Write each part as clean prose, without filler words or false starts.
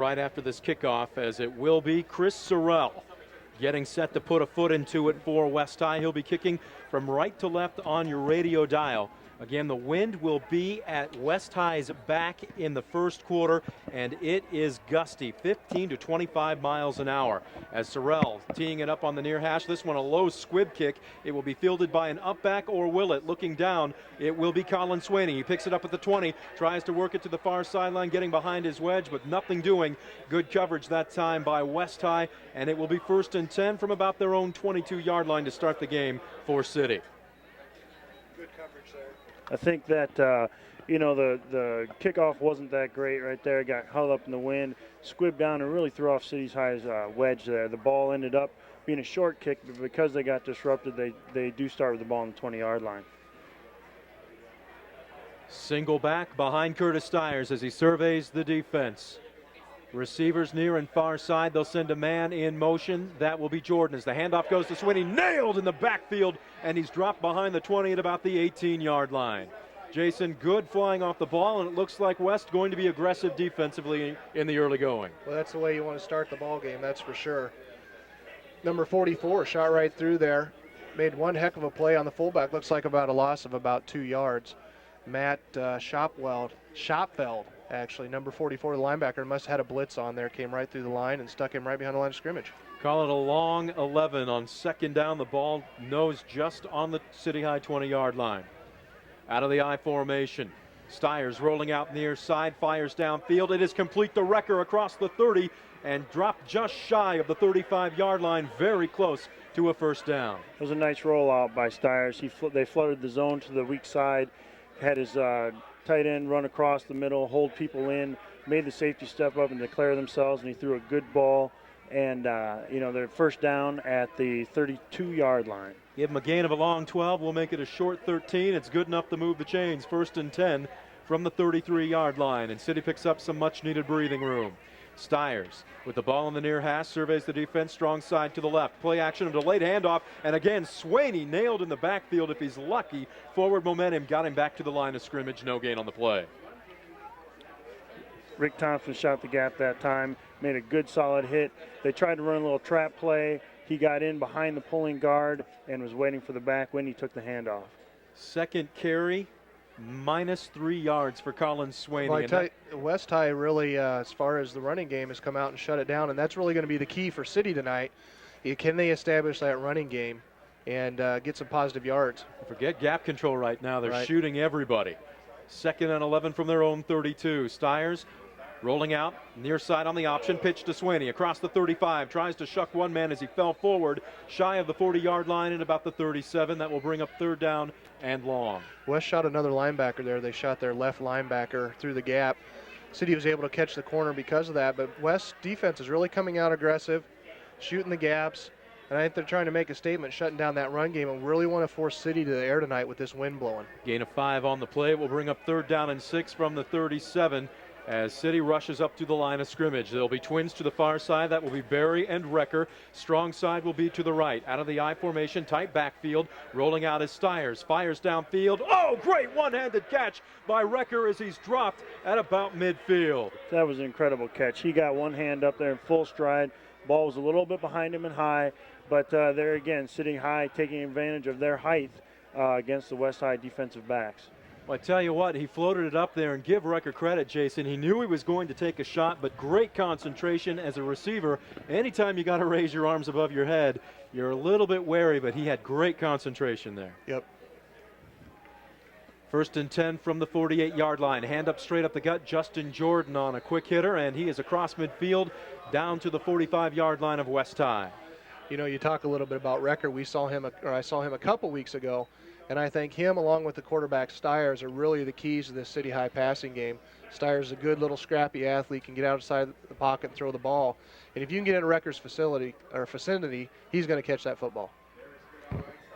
right after this kickoff, as it will be Chris Sorrell getting set to put a foot into it for West High. He'll be kicking from right to left on your radio dial. Again, the wind will be at West High's back in the first quarter, and it is gusty, 15 to 25 miles an hour. As Sorrell teeing it up on the near hash, this one a low squib kick. It will be fielded by an up back, or will it? Looking down, it will be Colin Swaney. He picks it up at the 20, tries to work it to the far sideline, getting behind his wedge, but nothing doing. Good coverage that time by West High, and it will be 1st and 10 from about their own 22-yard line to start the game for City. Good coverage there. I think that, the kickoff wasn't that great right there. Got held up in the wind, squibbed down, and really threw off City's High's wedge there. The ball ended up being a short kick, but because they got disrupted, they do start with the ball on the 20-yard line. Single back behind Curtis Stiers as he surveys the defense. Receivers near and far side. They'll send a man in motion. That will be Jordan as the handoff goes to Swinney. Nailed in the backfield, and he's dropped behind the 20 at about the 18-yard line. Jason, good flying off the ball, and it looks like West going to be aggressive defensively in the early going. Well, that's the way you want to start the ball game, that's for sure. Number 44 shot right through there. Made one heck of a play on the fullback. Looks like about a loss of about 2 yards. Matt Shopfeld, actually, number 44, the linebacker, must have had a blitz on there, came right through the line and stuck him right behind the line of scrimmage. Call it a long 11 on second down. The ball nose just on the City High 20-yard line. Out of the I formation. Stiers rolling out near side, fires downfield. It is complete to Recker across the 30 and dropped just shy of the 35-yard line, very close to a first down. It was a nice rollout by Stiers. They flooded the zone to the weak side, had his tight end run across the middle, hold people in, made the safety step up and declare themselves, and he threw a good ball. And, they're first down at the 32-yard line. Give him a gain of a long 12. We'll make it a short 13. It's good enough to move the chains. 1st and 10 from the 33-yard line. And City picks up some much-needed breathing room. Stiers with the ball in the near hash, surveys the defense, strong side to the left. Play action, a delayed handoff, and again, Swaney nailed in the backfield if he's lucky. Forward momentum got him back to the line of scrimmage, no gain on the play. Rick Thompson shot the gap that time, made a good solid hit. They tried to run a little trap play. He got in behind the pulling guard and was waiting for the back when he took the handoff. Second carry, -3 yards for Colin Swaney. Well, I tell you, West High really, as far as the running game, has come out and shut it down, and that's really going to be the key for City tonight. Can they establish that running game and get some positive yards? Forget gap control right now. They're right. shooting everybody. 2nd and 11 from their own 32. Stiers rolling out, near side on the option, pitch to Swaney across the 35, tries to shuck one man as he fell forward, shy of the 40-yard line at about the 37. That will bring up 3rd down and long. West shot another linebacker there. They shot their left linebacker through the gap. City was able to catch the corner because of that, but West defense is really coming out aggressive, shooting the gaps, and I think they're trying to make a statement, shutting down that run game, and really want to force City to the air tonight with this wind blowing. Gain of 5 on the play. It will bring up 3rd down and 6 from the 37. As City rushes up to the line of scrimmage. There'll be twins to the far side. That will be Barry and Recker. Strong side will be to the right. Out of the I formation, tight backfield. Rolling out is Stiers. Fires downfield. Oh, great one-handed catch by Recker as he's dropped at about midfield. That was an incredible catch. He got one hand up there in full stride. Ball was a little bit behind him and high, but there again, sitting high, taking advantage of their height against the West High defensive backs. Well, I tell you what, he floated it up there, and give Recker credit, Jason. He knew he was going to take a shot, but great concentration as a receiver. Anytime you got to raise your arms above your head, you're a little bit wary, but he had great concentration there. Yep. 1st and 10 from the 48-yard line. Hand up straight up the gut. Justin Jordan on a quick hitter, and he is across midfield down to the 45-yard line of West High. You know, you talk a little bit about Recker. I saw him a couple weeks ago. And I think him, along with the quarterback Stiers, are really the keys to this City High passing game. Stiers is a good little scrappy athlete, can get outside the pocket and throw the ball. And if you can get in Recker's vicinity, he's going to catch that football.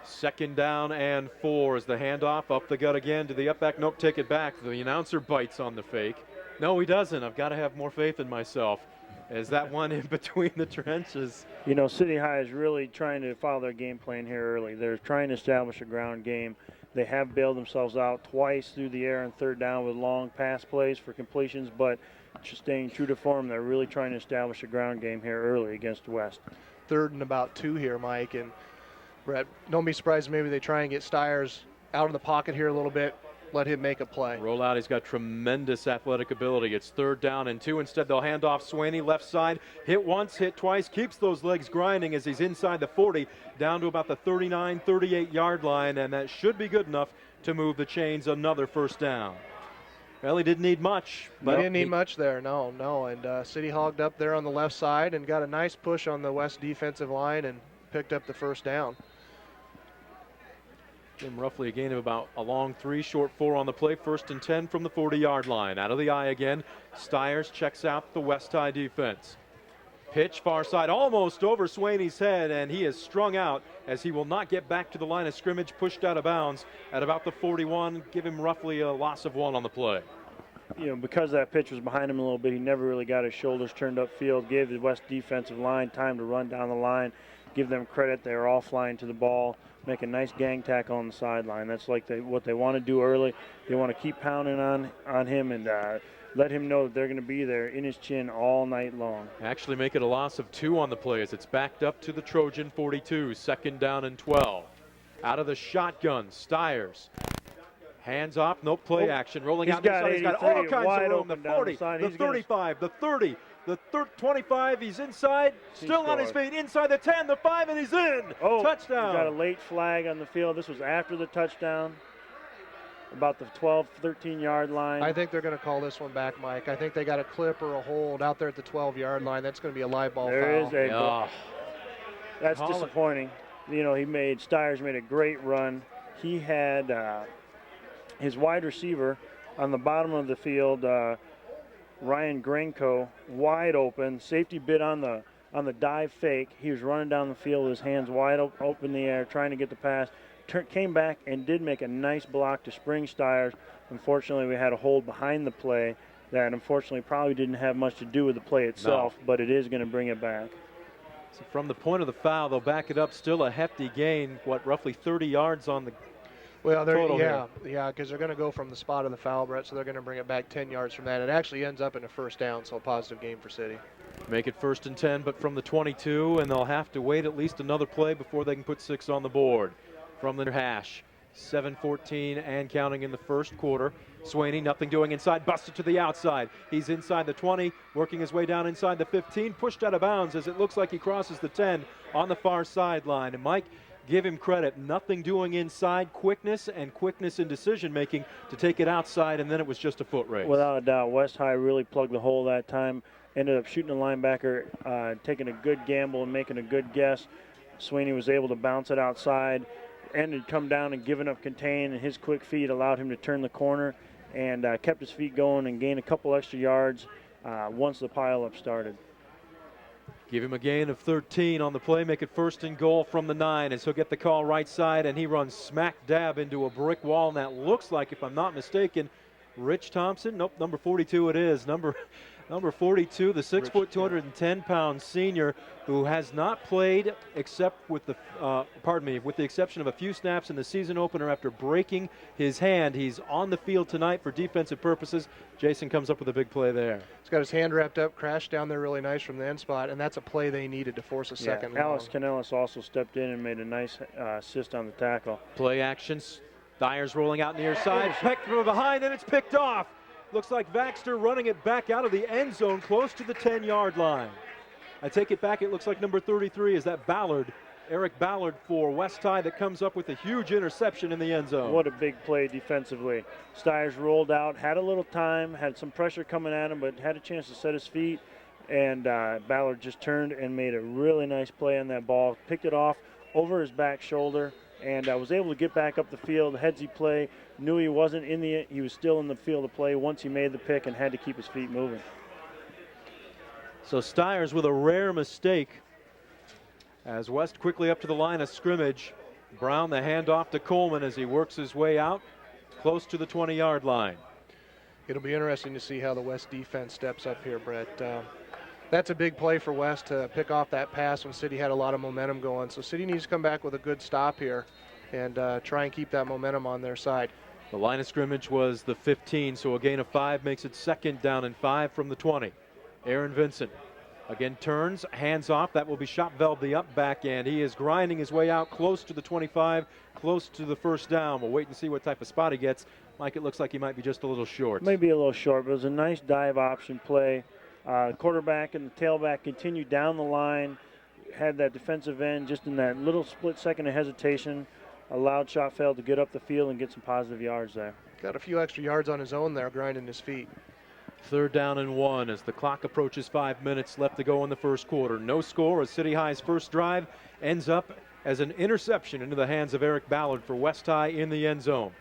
2nd down and 4 as the handoff up the gut again to the up back. Nope, take it back. The announcer bites on the fake. No, he doesn't. I've got to have more faith in myself. As that one in between the trenches. You know, City High is really trying to follow their game plan here early. They're trying to establish a ground game. They have bailed themselves out twice through the air on 3rd down with long pass plays for completions, but staying true to form. They're really trying to establish a ground game here early against West. 3rd and about 2 here, Mike. And Brett, don't be surprised maybe they try and get Stiers out of the pocket here a little bit, let him make a play. Roll out, he's got tremendous athletic ability. It's 3rd down and 2. Instead, they'll hand off Swaney, left side. Hit once, hit twice, keeps those legs grinding as he's inside the 40, down to about the 39, 38-yard line, and that should be good enough to move the chains. Another 1st down. Well, he didn't need much. But he didn't need much there, no. And City hogged up there on the left side and got a nice push on the West defensive line and picked up the 1st down. Give roughly a gain of about a long 3, short 4 on the play. 1st and 10 from the 40-yard line. Out of the eye again. Stiers checks out the West High defense. Pitch far side, almost over Swaney's head, and he is strung out as he will not get back to the line of scrimmage, pushed out of bounds at about the 41. Give him roughly a loss of 1 on the play. You know, because that pitch was behind him a little bit, he never really got his shoulders turned upfield, gave the West defensive line time to run down the line. Give them credit, they were all flying to the ball, make a nice gang tackle on the sideline. That's like what they want to do early. They want to keep pounding on him and let him know that they're going to be there in his chin all night long. Actually make it a loss of 2 on the play as it's backed up to the Trojan 42, 2nd down and 12. Out of the shotgun, Stiers. Hands off, no play action. Rolling out inside, he's got all kinds of room. The 40, the 35, the 30, the 25, he's inside, still on his feet, inside the 10, the 5, and he's in. Touchdown. He got a late flag on the field. This was after the touchdown, about the 12, 13-yard line. I think they're going to call this one back, Mike. I think they got a clip or a hold out there at the 12-yard line. That's going to be a live ball foul. There is a That's disappointing. You know, Stiers made a great run. He had his wide receiver on the bottom of the field, Ryan Granko, wide open. Safety bit on the dive fake. He was running down the field with his hands wide open in the air, trying to get the pass. Came back and did make a nice block to spring Stiers. Unfortunately, we had a hold behind the play that unfortunately probably didn't have much to do with the play itself, but it is going to bring it back. So from the point of the foul, they'll back it up. Still a hefty gain, roughly 30 yards on the total here. Yeah, because they're going to go from the spot of the foul, Brett, so they're going to bring it back 10 yards from that. It actually ends up in a 1st down, so a positive game for City. Make it 1st and 10, but from the 22, and they'll have to wait at least another play before they can put 6 on the board. From the hash, 7:14 and counting in the 1st quarter. Swaney, nothing doing inside, busted to the outside. He's inside the 20, working his way down inside the 15, pushed out of bounds as it looks like he crosses the 10 on the far sideline. And Mike, give him credit, nothing doing inside, quickness in decision making to take it outside, and then it was just a foot race. Without a doubt, West High really plugged the hole that time. Ended up shooting the linebacker, taking a good gamble and making a good guess. Swaney was able to bounce it outside, ended come down and giving up contain, and his quick feet allowed him to turn the corner and kept his feet going and gained a couple extra yards once the pileup started. Give him a gain of 13 on the play, make it 1st and goal from the 9 as he'll get the call right side, and he runs smack dab into a brick wall, and that looks like, if I'm not mistaken, Rich Thompson. Nope, number 42 it is. Number 42, the 6-foot, 210-pound senior who has not played except with the, with the exception of a few snaps in the season opener after breaking his hand. He's on the field tonight for defensive purposes. Jason comes up with a big play there. He's got his hand wrapped up, crashed down there really nice from the end spot, and that's a play they needed to force a second. Alex Canellis also stepped in and made a nice assist on the tackle. Play actions. Dyer's rolling out near side, picked from behind, and it's picked off. Looks like Baxter running it back out of the end zone, close to the 10-yard line. I take it back, it looks like number 33 is that Ballard, Eric Ballard for West High, that comes up with a huge interception in the end zone. What a big play defensively. Stiers rolled out, had a little time, had some pressure coming at him, but had a chance to set his feet, and Ballard just turned and made a really nice play on that ball, picked it off over his back shoulder, and was able to get back up the field, headsy play, knew he wasn't he was still in the field of play once he made the pick and had to keep his feet moving. So Stiers with a rare mistake as West quickly up to the line of scrimmage. Brown the handoff to Coleman as he works his way out close to the 20-yard line. It'll be interesting to see how the West defense steps up here, Brett. That's a big play for West to pick off that pass when City had a lot of momentum going. So City needs to come back with a good stop here and try and keep that momentum on their side. The line of scrimmage was the 15, so a gain of 5 makes it 2nd down and 5 from the 20. Aaron Vincent again turns, hands off. That will be Shopveld, the up back end. He is grinding his way out close to the 25, close to the 1st down. We'll wait and see what type of spot he gets. Mike, it looks like he might be just a little short. Maybe a little short, but it was a nice dive option play. Quarterback and the tailback continued down the line, had that defensive end just in that little split second of hesitation, allowed Shotfeld to get up the field and get some positive yards there. Got a few extra yards on his own there, grinding his feet. 3rd down and 1 as the clock approaches 5 minutes left to go in the 1st quarter. No score as City High's first drive ends up as an interception into the hands of Eric Ballard for West High in the end zone.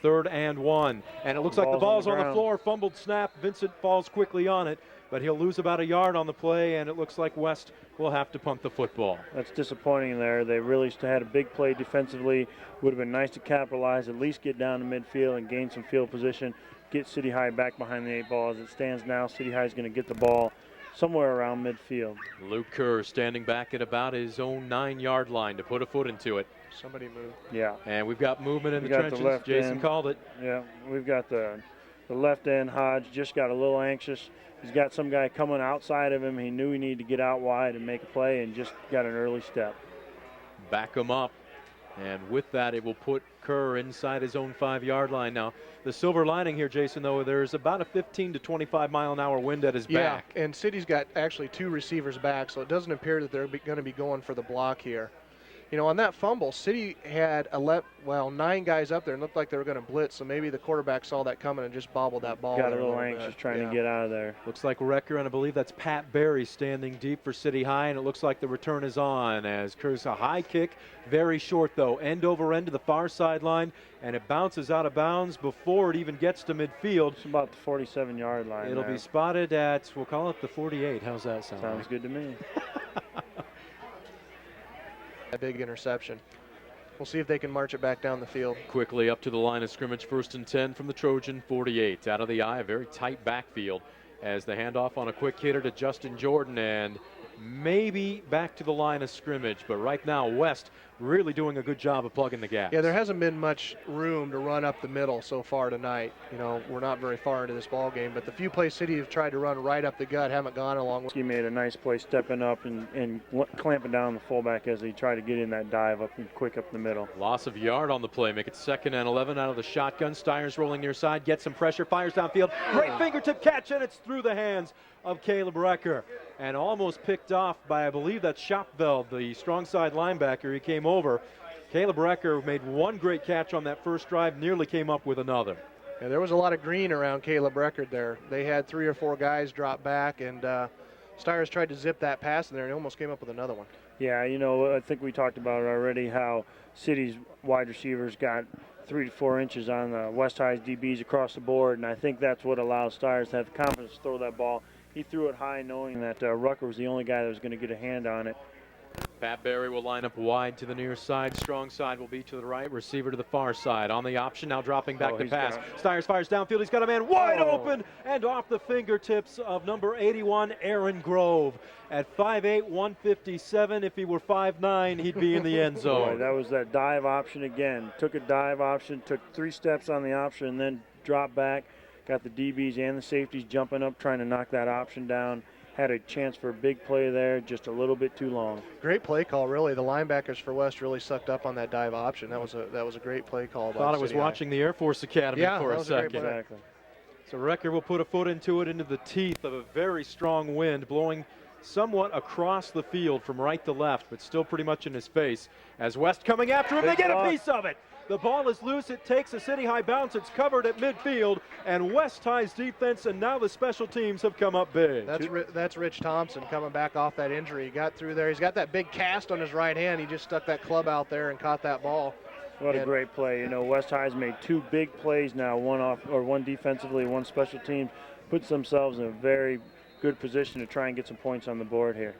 3rd and 1, and it looks like the ball's on the floor. Fumbled snap. Vincent falls quickly on it, but he'll lose about a yard on the play, and it looks like West will have to punt the football. That's disappointing there. They really had a big play defensively. Would have been nice to capitalize, at least get down to midfield and gain some field position, get City High back behind the 8 ball. As it stands now, City High is going to get the ball somewhere around midfield. Luke Kerr standing back at about his own 9-yard line to put a foot into it. Somebody move. Yeah. And we've got movement in the trenches. Jason called it. Yeah, we've got the left end. Hodge just got a little anxious. He's got some guy coming outside of him. He knew he needed to get out wide and make a play and just got an early step. Back him up. And with that, it will put Kerr inside his own 5-yard line. Now, the silver lining here, Jason, though, there's about a 15 to 25 mile an hour wind at his back. Yeah, and City's got actually 2 receivers back, so it doesn't appear that they're going to be going for the block here. You know, on that fumble, City had 9 guys up there and looked like they were going to blitz, so maybe the quarterback saw that coming and just bobbled that ball. Got a little anxious trying to get out of there. Looks like Wrecker, and I believe that's Pat Barry standing deep for City High, and it looks like the return is on as Kerr's a high kick, very short though, end over end to the far sideline, and it bounces out of bounds before it even gets to midfield. It's about the 47-yard line. It'll be spotted at, we'll call it the 48. How's that sound? Sounds good to me. A big interception. We'll see if they can march it back down the field. Quickly up to the line of scrimmage, 1st and 10 from the Trojan 48. Out of the eye, a very tight backfield as the handoff on a quick hitter to Justin Jordan, and maybe back to the line of scrimmage. But right now, West really doing a good job of plugging the gaps. Yeah, there hasn't been much room to run up the middle so far tonight. You know, we're not very far into this ball game, but the few plays City have tried to run right up the gut haven't gone along with. He made a nice play stepping up and clamping down the fullback as he tried to get in that dive up and quick up the middle. Loss of yard on the play, make it 2nd and 11 out of the shotgun. Steyer's rolling near side, gets some pressure, fires downfield. Great fingertip catch, and it's through the hands of Caleb Recker. And almost picked off by, I believe that's Shopveld, the strong side linebacker. He came over. Caleb Recker made one great catch on that first drive, nearly came up with another. Yeah, there was a lot of green around Caleb Recker there. They had 3 or 4 guys drop back, and Steyer's tried to zip that pass in there and almost came up with another one. Yeah, you know, I think we talked about it already, how City's wide receivers got 3 to 4 inches on West High's DBs across the board, and I think that's what allows Steyer's to have the confidence to throw that ball. He threw it high knowing that Rucker was the only guy that was going to get a hand on it. Pat Barry will line up wide to the near side. Strong side will be to the right. Receiver to the far side. On the option, now dropping back to pass. Steyer's fires downfield. He's got a man wide open and off the fingertips of number 81, Aaron Grove. At 5'8", 157, if he were 5'9", he'd be in the end zone. Boy, that was that dive option again. Took a dive option, took 3 steps on the option, and then dropped back. Got the DBs and the safeties jumping up, trying to knock that option down. Had a chance for a big play there, just a little bit too long. Great play call, really. The linebackers for West really sucked up on that dive option. That was a great play call. Thought I was watching the Air Force Academy for a second. Exactly. So Recker will put a foot into it, into the teeth of a very strong wind, blowing somewhat across the field from right to left, but still pretty much in his face. As West coming after him, they get a piece of it. The ball is loose. It takes a City High bounce. It's covered at midfield, and West High's defense and now the special teams have come up big. That's Rich Thompson coming back off that injury. He got through there. He's got that big cast on his right hand. He just stuck that club out there and caught that ball. What a great play. You know, West High's made 2 big plays now, one defensively, one special teams. Puts themselves in a very good position to try and get some points on the board here.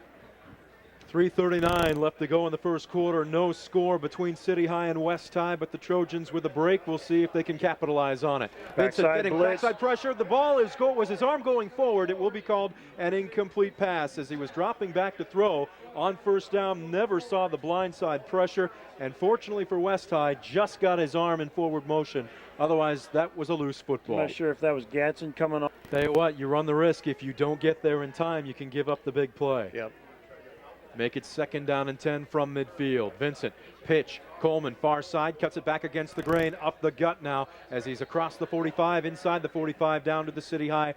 3:39 left to go in the first quarter. No score between City High and West High, but the Trojans with a break. We'll see if they can capitalize on it. Vincent getting backside pressure. The ball was his arm going forward. It will be called an incomplete pass as he was dropping back to throw on first down. Never saw the blindside pressure, and fortunately for West High, just got his arm in forward motion. Otherwise, that was a loose football. I'm not sure if that was Gatson coming on. Tell you what, you run the risk. If you don't get there in time, you can give up the big play. Yep. Make it 2nd down and 10 from midfield. Vincent, pitch, Coleman, far side, cuts it back against the grain, up the gut now as he's across the 45, inside the 45, down to the City High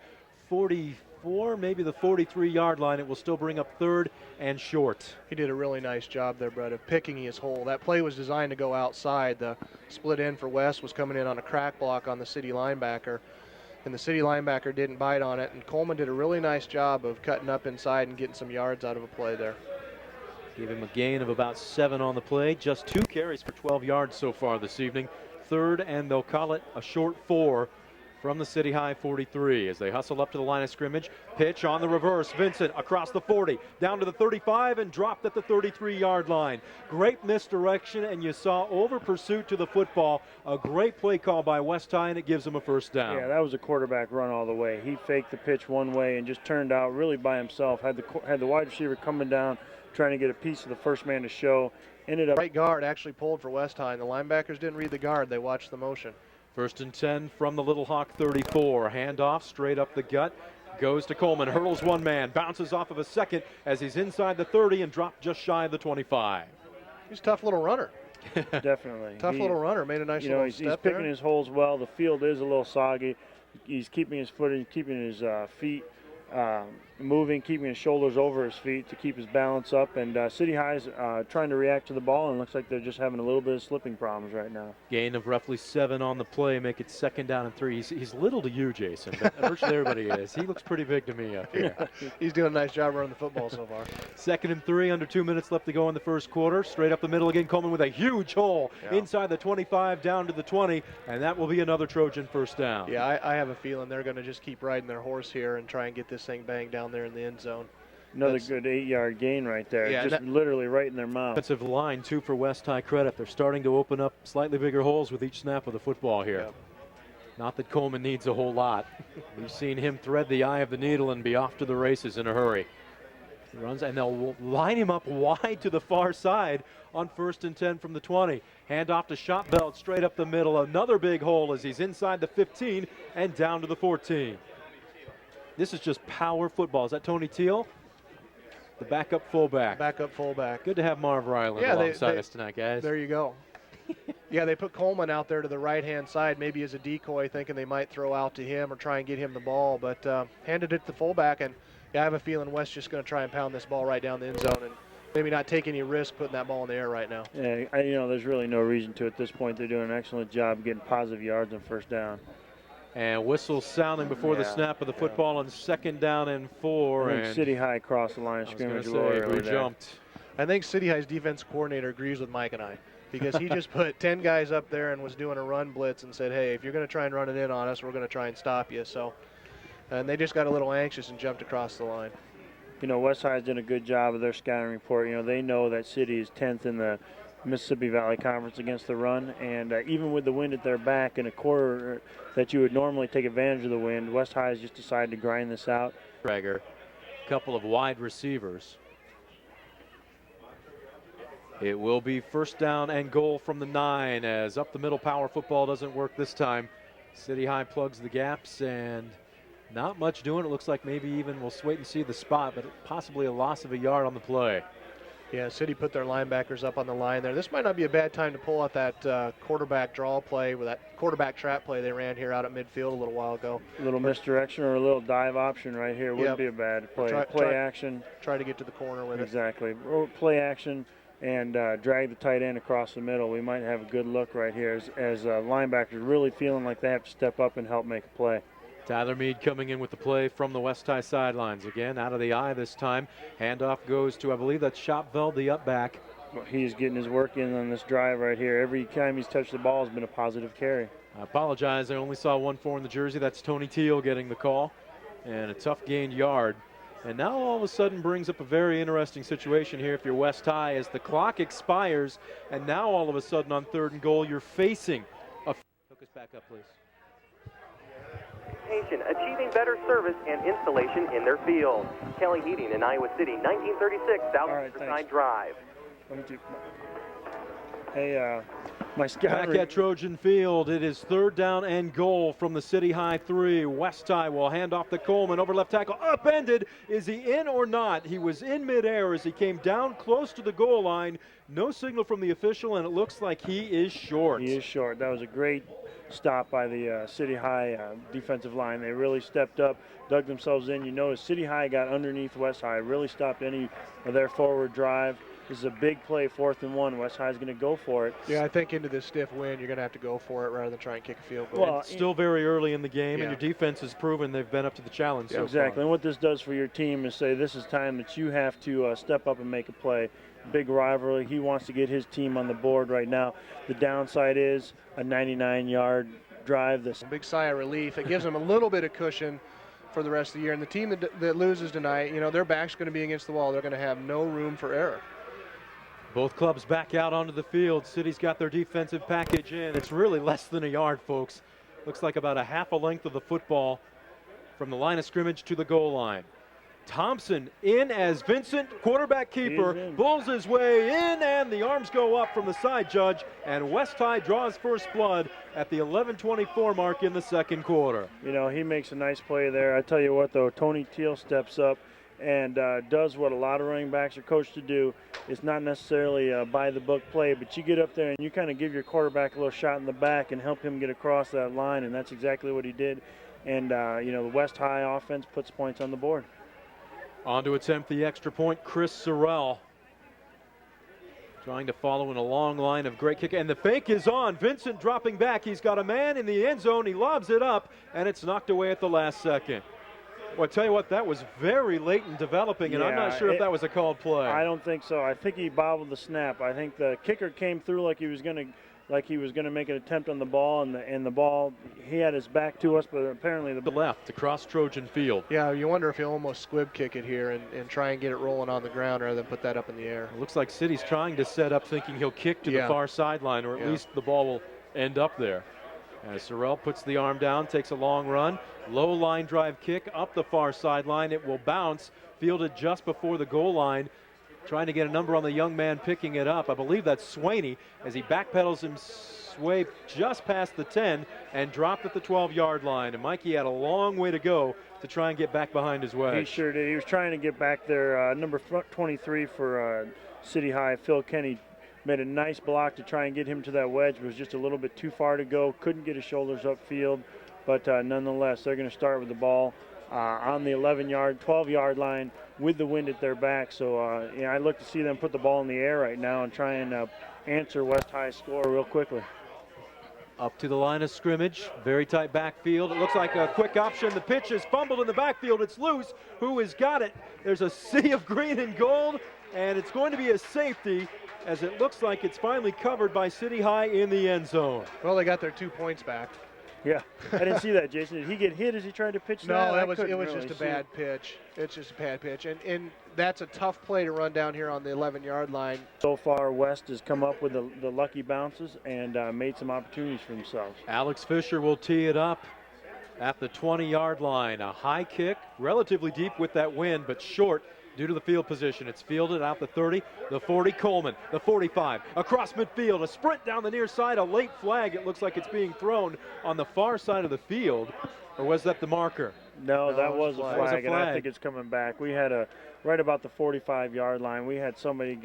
44, maybe the 43-yard line. It will still bring up 3rd and short. He did a really nice job there, Brett, of picking his hole. That play was designed to go outside. The split end for West was coming in on a crack block on the City linebacker, and the City linebacker didn't bite on it, and Coleman did a really nice job of cutting up inside and getting some yards out of a play there. Give him a gain of about 7 on the play. Just 2 carries for 12 yards so far this evening. 3rd, and they'll call it a short 4 from the City High 43 as they hustle up to the line of scrimmage. Pitch on the reverse. Vincent across the 40, down to the 35, and dropped at the 33-yard line. Great misdirection, and you saw over pursuit to the football. A great play call by West High, and it gives them a 1st down. Yeah, that was a quarterback run all the way. He faked the pitch one way and just turned out really by himself. Had the wide receiver coming down, trying to get a piece of the first man to show. Ended up. Right guard actually pulled for West High, and the linebackers didn't read the guard. They watched the motion. 1st and 10 from the Little Hawk 34. Handoff straight up the gut. Goes to Coleman, hurdles one man, bounces off of a second as he's inside the 30 and dropped just shy of the 25. He's a tough little runner. Definitely. Tough little runner. Made a nice little step he's picking there. his holes well. The field is a little soggy. He's keeping his footing, keeping his feet moving, keeping his shoulders over his feet to keep his balance up. And City High's trying to react to the ball, and looks like they're just having a little bit of slipping problems right now. Gain of roughly 7 on the play, make it 2nd down and 3. He's little to you, Jason, but virtually everybody is. He looks pretty big to me up here. He's doing a nice job running the football so far. 2nd and 3, under 2 minutes left to go in the first quarter. Straight up the middle again, Coleman with a huge hole inside the 25 down to the 20, and that will be another Trojan 1st down. Yeah, I have a feeling they're going to just keep riding their horse here and try and get this thing banged down there in the end zone. Another good 8-yard gain right there. Yeah, just literally right in their mouth. Offensive line, too, for West High credit. They're starting to open up slightly bigger holes with each snap of the football here. Yeah. Not that Coleman needs a whole lot. We've seen him thread the eye of the needle and be off to the races in a hurry. He runs, and they'll line him up wide to the far side on 1st and 10 from the 20. Hand off to Shotbelt straight up the middle. Another big hole as he's inside the 15 and down to the 14. This is just power football. Is that Tony Teal? The backup fullback. Backup fullback. Good to have Marv Ryland alongside us tonight, guys. There you go. Yeah, they put Coleman out there to the right-hand side, maybe as a decoy, thinking they might throw out to him or try and get him the ball, but handed it to the fullback, and yeah, I have a feeling West's just going to try and pound this ball right down the end zone and maybe not take any risk putting that ball in the air right now. Yeah, there's really no reason to at this point. They're doing an excellent job getting positive yards on 1st down. And whistle sounding before the snap of the football on 2nd down and 4. I think City High crossed the line of scrimmage a little early there. Jumped. I think City High's defense coordinator agrees with Mike and I, because he just put 10 guys up there and was doing a run blitz and said, hey, if you're going to try and run it in on us, we're going to try and stop you. So, and they just got a little anxious and jumped across the line. West High's done a good job of their scouting report. They know that City is 10th in the Mississippi Valley Conference against the run, and even with the wind at their back in a quarter that you would normally take advantage of the wind, West High has just decided to grind this out. Traeger, couple of wide receivers. It will be 1st down and goal from the 9 as up the middle power football doesn't work this time. City High plugs the gaps and not much doing. It looks like maybe even we'll wait and see the spot, but possibly a loss of a yard on the play. Yeah, City put their linebackers up on the line there. This might not be a bad time to pull out that quarterback draw play with that quarterback trap play they ran here out at midfield a little while ago. A little misdirection or a little dive option right here wouldn't be a bad play. Play action. Try to get to the corner with it. Play action and drag the tight end across the middle. We might have a good look right here as linebackers really feeling like they have to step up and help make a play. Tyler Mead coming in with the play from the West High sidelines. Again, out of the eye this time. Handoff goes to, I believe that's Shopveld, the up back. Well, he's getting his work in on this drive right here. Every time he's touched the ball has been a positive carry. I apologize. I only saw 1-4 in the jersey. That's Tony Teal getting the call. And a tough gained yard And now all of a sudden brings up a very interesting situation here if you're West High as the clock expires, and now all of a sudden on 3rd and goal you're facing a. Hook us back up, please. Achieving better service and installation in their field. Kelly Heating in Iowa City, 1936 South Riverside Drive. Hey, my scout. Back at Trojan Field, it is 3rd down and goal from the City High 3. West High will hand off to Coleman over left tackle, upended. Is he in or not? He was in midair as he came down close to the goal line. No signal from the official, and it looks like he is short. He is short. That was a great stop by the City High defensive line. They really stepped up, dug themselves in. You notice City High got underneath West High, really stopped any of their forward drive. This is a big play, 4th and 1. West High is going to go for it. Yeah, I think into this stiff wind, you're going to have to go for it rather than try and kick a field goal. Well, it's still very early in the game, and your defense has proven they've been up to the challenge so exactly. far. And what this does for your team is say this is time that you have to step up and make a play. Big rivalry. He wants to get his team on the board right now. The downside is a 99-yard drive. This big sigh of relief. It gives them a little bit of cushion for the rest of the year. And the team that loses tonight, you know, their back's going to be against the wall. They're going to have no room for error. Both clubs back out onto the field. City's got their defensive package in. It's really less than a yard, folks. Looks like about a half a length of the football from the line of scrimmage to the goal line. Thompson in as Vincent, quarterback keeper, bulls his way in, and the arms go up from the side judge, and West High draws first blood at the 11:24 mark in the 2nd quarter. You know, he makes a nice play there. I tell you what, though, Tony Teal steps up and does what a lot of running backs are coached to do. It's not necessarily a by-the-book play, but you get up there and you kind of give your quarterback a little shot in the back and help him get across that line, and that's exactly what he did. And, you know, the West High offense puts points on the board. On to attempt the extra point, Chris Sorrell. Trying to follow in a long line of great kick, and the fake is on. Vincent dropping back. He's got a man in the end zone. He lobs it up, and it's knocked away at the last second. Well, I tell you what, that was very late in developing, and I'm not sure if that was a called play. I don't think so. I think he bobbled the snap. I think the kicker came through like he was going to make an attempt on the ball, and the ball, he had his back to us, but apparently the left across Trojan Field. Yeah, you wonder if he'll almost squib kick it here and try and get it rolling on the ground rather than put that up in the air. It looks like City's trying to set up, thinking he'll kick to the far sideline, or at least the ball will end up there. As Sorrell puts the arm down, takes a long run, low line drive kick up the far sideline. It will bounce, fielded just before the goal line. Trying to get a number on the young man picking it up. I believe that's Swaney as he backpedals his way just past the 10 and dropped at the 12-yard line. And Mikey had a long way to go to try and get back behind his wedge. He sure did. He was trying to get back there. Number 23 for City High, Phil Kenny, made a nice block to try and get him to that wedge. It was just a little bit too far to go. Couldn't get his shoulders upfield. But nonetheless, they're going to start with the ball on the 12-yard line with the wind at their back. So, I look to see them put the ball in the air right now and try and answer West High's score real quickly. Up to the line of scrimmage, very tight backfield. It looks like a quick option. The pitch is fumbled in the backfield. It's loose. Who has got it? There's a sea of green and gold, and it's going to be a safety as it looks like it's finally covered by City High in the end zone. Well, they got their 2 points back. Yeah, I didn't see that, Jason. Did he get hit as he tried to pitch that? No, it was just a bad pitch. It's just a bad pitch. And that's a tough play to run down here on the 11-yard line. So far, West has come up with the lucky bounces and made some opportunities for themselves. Alex Fisher will tee it up at the 20-yard line. A high kick, relatively deep with that wind, but short due to the field position. It's fielded out the 30, the 40, Coleman, the 45, across midfield, a sprint down the near side, a late flag. It looks like it's being thrown on the far side of the field. Or was that the marker? No, that was a flag, and I think it's coming back. We had right about the 45-yard line, we had somebody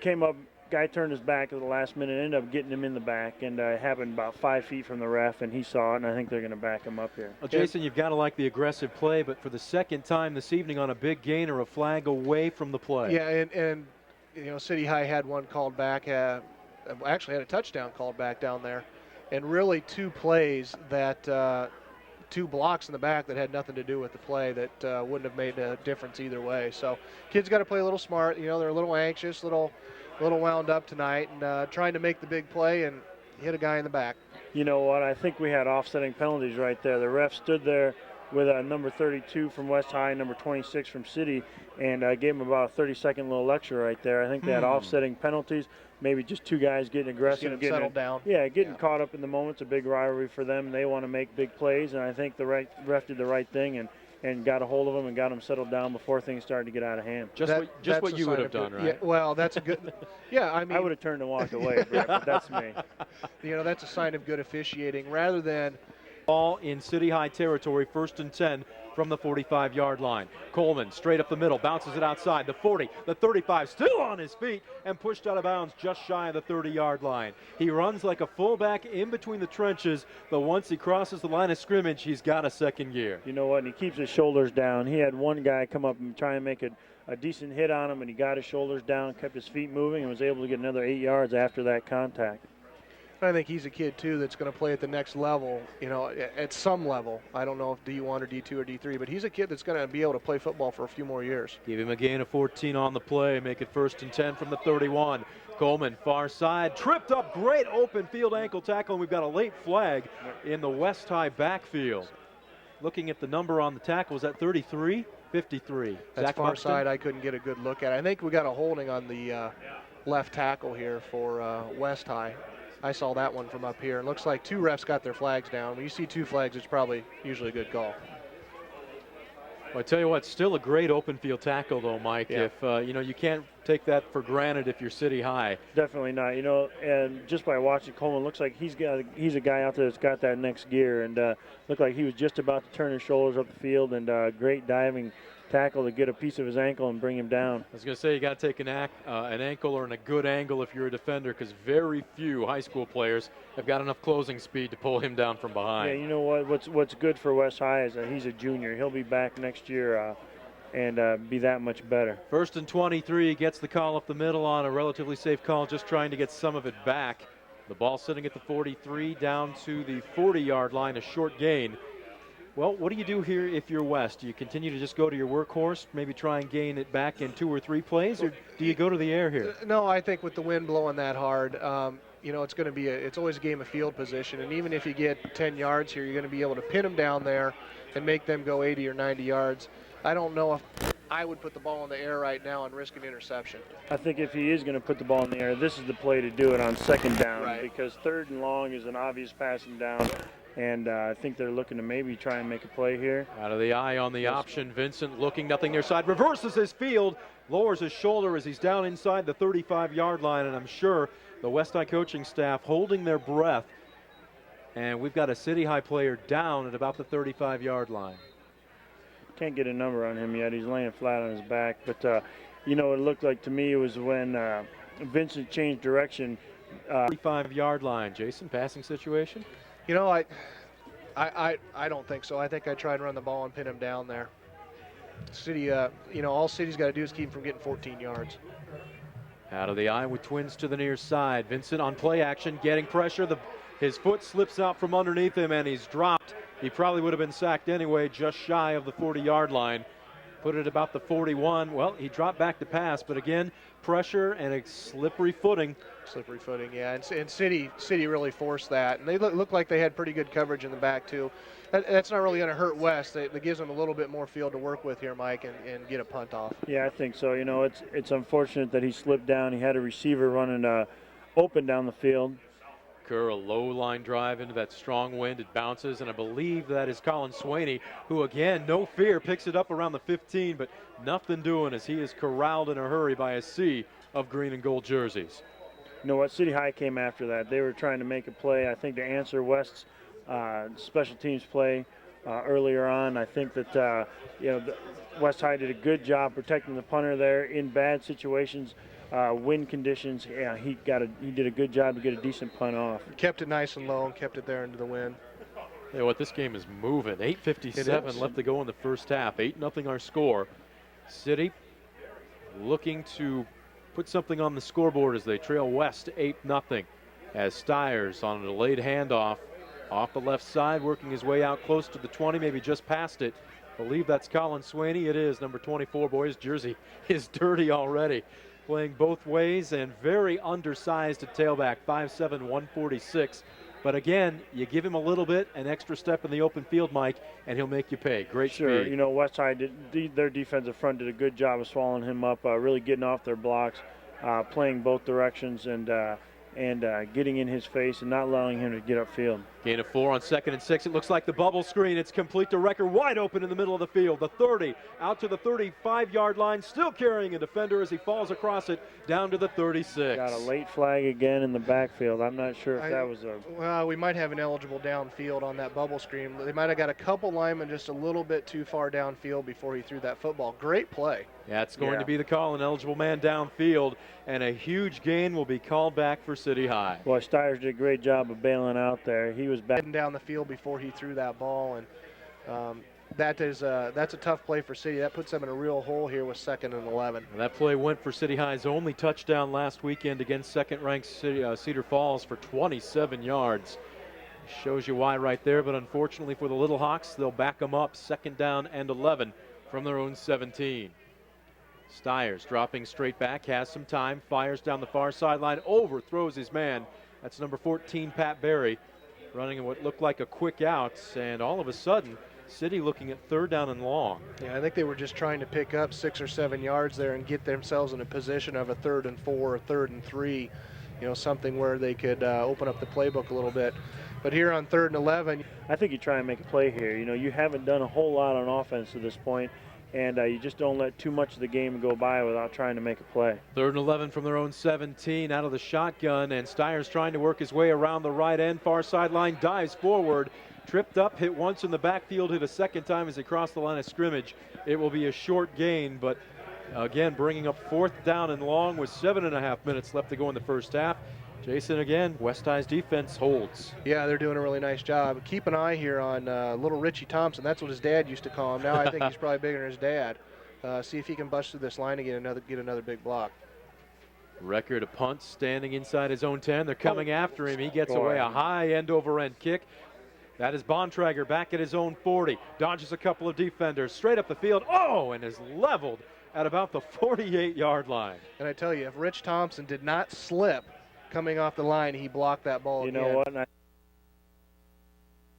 came up, guy turned his back at the last minute, ended up getting him in the back, and it happened about 5 feet from the ref, and he saw it, and I think they're going to back him up here. Well, Jason, you've got to like the aggressive play, but for the second time this evening on a big gain or a flag away from the play. Yeah, and you know, City High had one called back, actually had a touchdown called back down there, and really 2 plays that 2 blocks in the back that had nothing to do with the play that wouldn't have made a difference either way. So kids got to play a little smart. You know, they're a little anxious, a little wound up tonight, and trying to make the big play and hit a guy in the back. You know what? I think we had offsetting penalties right there. The ref stood there with number 32 from West High, number 26 from City, and gave them about a 30-second little lecture right there. I think they had offsetting penalties, maybe just two guys getting aggressive, getting settled down. Yeah, getting caught up in the moment. It's a big rivalry for them. They want to make big plays, and I think the ref did the right thing and got a hold of them and got them settled down before things started to get out of hand. Just what you would have done, right? Yeah, well, that's a good. Yeah, I mean, I would have turned and walked away, Brett, but that's me. You know, that's a sign of good officiating rather than. Ball in City High territory, 1st and 10 from the 45-yard line. Coleman straight up the middle, bounces it outside. The 40, the 35, still on his feet and pushed out of bounds just shy of the 30-yard line. He runs like a fullback in between the trenches, but once he crosses the line of scrimmage, he's got a second gear. You know what? And he keeps his shoulders down. He had one guy come up and try and make a decent hit on him, and he got his shoulders down, kept his feet moving, and was able to get another 8 yards after that contact. I think he's a kid, too, that's going to play at the next level, you know, at some level. I don't know if D1 or D2 or D3, but he's a kid that's going to be able to play football for a few more years. Give him a gain of 14 on the play, make it 1st and 10 from the 31. Coleman, far side, tripped up, great open field ankle tackle, and we've got a late flag in the West High backfield. Looking at the number on the tackle, is that 33? 53. That's Zach far Buxton? side. I couldn't get a good look at it. I think we got a holding on the left tackle here for West High. I saw that one from up here. It looks like two refs got their flags down. When you see two flags, it's probably usually a good call. Well, I tell you what, still a great open field tackle, though, Mike. Yeah. If you know, you can't take that for granted if you're City High. Definitely not. You know, and just by watching Coleman, looks like he's a guy out there that's got that next gear, and looked like he was just about to turn his shoulders up the field, and great diving tackle to get a piece of his ankle and bring him down. I was going to say you got to take an ankle or in a good angle if you're a defender, because very few high school players have got enough closing speed to pull him down from behind. Yeah, you know what? What's good for West High is that he's a junior. He'll be back next year and be that much better. 1st and 23, gets the call up the middle on a relatively safe call, just trying to get some of it back. The ball sitting at the 43, down to the 40-yard line, a short gain. Well, what do you do here if you're West? Do you continue to just go to your workhorse, maybe try and gain it back in 2 or 3 plays, or do you go to the air here? No, I think with the wind blowing that hard, you know, it's going to be it's always a game of field position, and even if you get 10 yards here, you're going to be able to pin them down there and make them go 80 or 90 yards. I don't know if I would put the ball in the air right now and risk an interception. I think if he is going to put the ball in the air, this is the play to do it on 2nd down, Right. because 3rd and long is an obvious passing down. And I think they're looking to maybe try and make a play here. Out of the eye on the option, Vincent looking nothing near side, reverses his field, lowers his shoulder as he's down inside the 35-yard line, and I'm sure the West High coaching staff holding their breath. And we've got a City High player down at about the 35-yard line. Can't get a number on him yet. He's laying flat on his back. But, you know, it looked like to me it was when Vincent changed direction. 35-yard line. Jason, passing situation? You know, I don't think so. I think I try and run the ball and pin him down there. City, you know, all City's got to do is keep him from getting 14 yards. Out of the eye with twins to the near side. Vincent on play action, getting pressure. His foot slips out from underneath him, and he's dropped. He probably would have been sacked anyway, just shy of the 40-yard line. Put it about the 41. Well, he dropped back to pass, but again, pressure and a slippery footing. Slippery footing, yeah. And City really forced that. And they look like they had pretty good coverage in the back, too. That's not really going to hurt West. That gives them a little bit more field to work with here, Mike, and get a punt off. Yeah, I think so. You know, it's unfortunate that he slipped down. He had a receiver running open down the field. A low line drive into that strong wind. It bounces, and I believe that is Colin Swaney, who again, no fear, picks it up around the 15, but nothing doing as he is corralled in a hurry by a sea of green and gold jerseys. You know what? City High came after that. They were trying to make a play, I think, to answer West's special teams play earlier on. I think that you know, West High did a good job protecting the punter there in bad situations. Wind conditions, yeah, he did a good job to get a decent punt off. Kept it nice and low and kept it there into the wind. You know what, this game is moving. 8:57 left to go in the first half. 8-0 our score. City looking to put something on the scoreboard as they trail West 8-0. As Stiers on a delayed handoff off the left side, working his way out close to the 20, maybe just past it. I believe that's Colin Swaney. It is number 24. Boy, his jersey is dirty already. Playing both ways and very undersized at tailback, 5'7", 146. But again, you give him a little bit, an extra step in the open field, Mike, and he'll make you pay. Great Sure, speed. you know, Westside, their defensive front did a good job of swallowing him up, really getting off their blocks, playing both directions, and getting in his face and not allowing him to get upfield. Gain of 4 on 2nd and 6. It looks like the bubble screen. It's complete to Recker, wide open in the middle of the field. The 30 out to the 35-yard line, still carrying a defender as he falls across it down to the 36. Got a late flag again in the backfield. I'm not sure if that was a... Well, we might have an eligible downfield on that bubble screen. They might have got a couple linemen just a little bit too far downfield before he threw that football. Great play. Yeah, it's going to be the call, an eligible man downfield, and a huge gain will be called back for City High. Boy, Stiers did a great job of bailing out there. He was back Heading down the field before he threw that ball, and that's a tough play for City. That puts them in a real hole here with 2nd and 11. And that play went for City High's only touchdown last weekend against second-ranked Cedar Falls for 27 yards. Shows you why right there, but unfortunately for the Little Hawks, they'll back them up 2nd down and 11 from their own 17. Stiers dropping straight back, has some time, fires down the far sideline, overthrows his man. That's number 14, Pat Berry, running in what looked like a quick out, and all of a sudden, City looking at 3rd down and long. Yeah, I think they were just trying to pick up 6 or 7 yards there and get themselves in a position of a 3rd and 4 or 3rd and 3, you know, something where they could open up the playbook a little bit. But here on 3rd and 11, I think you try and make a play here. You know, you haven't done a whole lot on offense to this point, and you just don't let too much of the game go by without trying to make a play. 3rd and 11 from their own 17 out of the shotgun, and Stiers trying to work his way around the right end, far sideline, dives forward, tripped up, hit once in the backfield, hit a second time as he crossed the line of scrimmage. It will be a short gain, but again, bringing up 4th down and long with 7.5 minutes left to go in the first half. Jason, again, West High's defense holds. yeah, they're doing a really nice job. Keep an eye here on little Richie Thompson. That's what his dad used to call him. Now I think he's probably bigger than his dad. See if he can bust through this line and get another big block. Record a punt standing inside his own 10. They're coming after him. He gets away a high end-over-end kick. That is Bontrager back at his own 40. Dodges a couple of defenders straight up the field. Oh, and is leveled at about the 48-yard line. And I tell you, if Rich Thompson did not slip coming off the line, he blocked that ball You again. know what?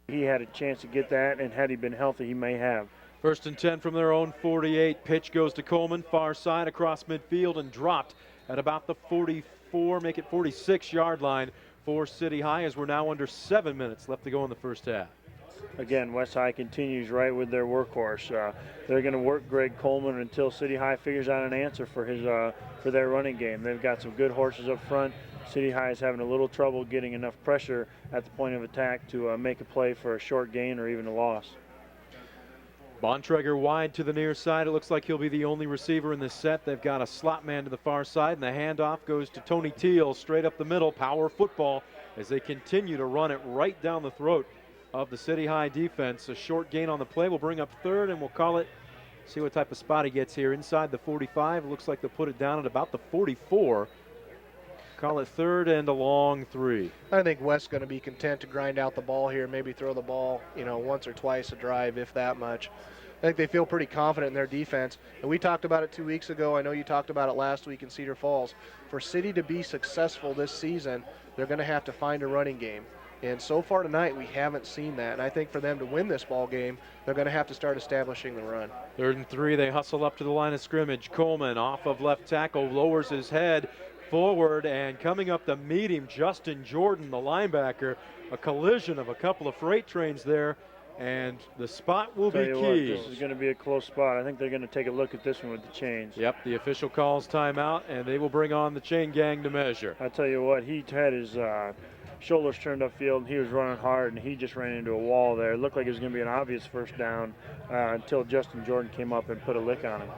He had a chance to get that, and had he been healthy, he may have. 1st and 10 from their own 48. Pitch goes to Coleman, far side across midfield, and dropped at about the 44, make it 46-yard line for City High, as we're now under 7 minutes left to go in the first half. Again, West High continues right with their workhorse. They're going to work Greg Coleman until City High figures out an answer for their running game. They've got some good horses up front. City High is having a little trouble getting enough pressure at the point of attack to make a play for a short gain or even a loss. Bontrager wide to the near side. It looks like he'll be the only receiver in this set. They've got a slot man to the far side, and the handoff goes to Tony Teal straight up the middle. Power football as they continue to run it right down the throat of the City High defense. A short gain on the play will bring up 3rd, and we'll call it, see what type of spot he gets here. Inside the 45, it looks like they'll put it down at about the 44. Call it 3rd and a long 3. I think West's going to be content to grind out the ball here, maybe throw the ball, you know, once or twice a drive, if that much. I think they feel pretty confident in their defense. And we talked about it 2 weeks ago. I know you talked about it last week in Cedar Falls. For City to be successful this season, they're going to have to find a running game. And so far tonight, we haven't seen that. And I think for them to win this ball game, they're going to have to start establishing the run. 3rd and 3, they hustle up to the line of scrimmage. Coleman off of left tackle, lowers his head forward, and coming up to meet him, Justin Jordan, the linebacker. A collision of a couple of freight trains there, and the spot will be key. This is going to be a close spot. I think they're going to take a look at this one with the chains. Yep, the official calls timeout, and they will bring on the chain gang to measure. I tell you what, he had his shoulders turned upfield, and he was running hard, and he just ran into a wall there. It looked like it was going to be an obvious first down until Justin Jordan came up and put a lick on him.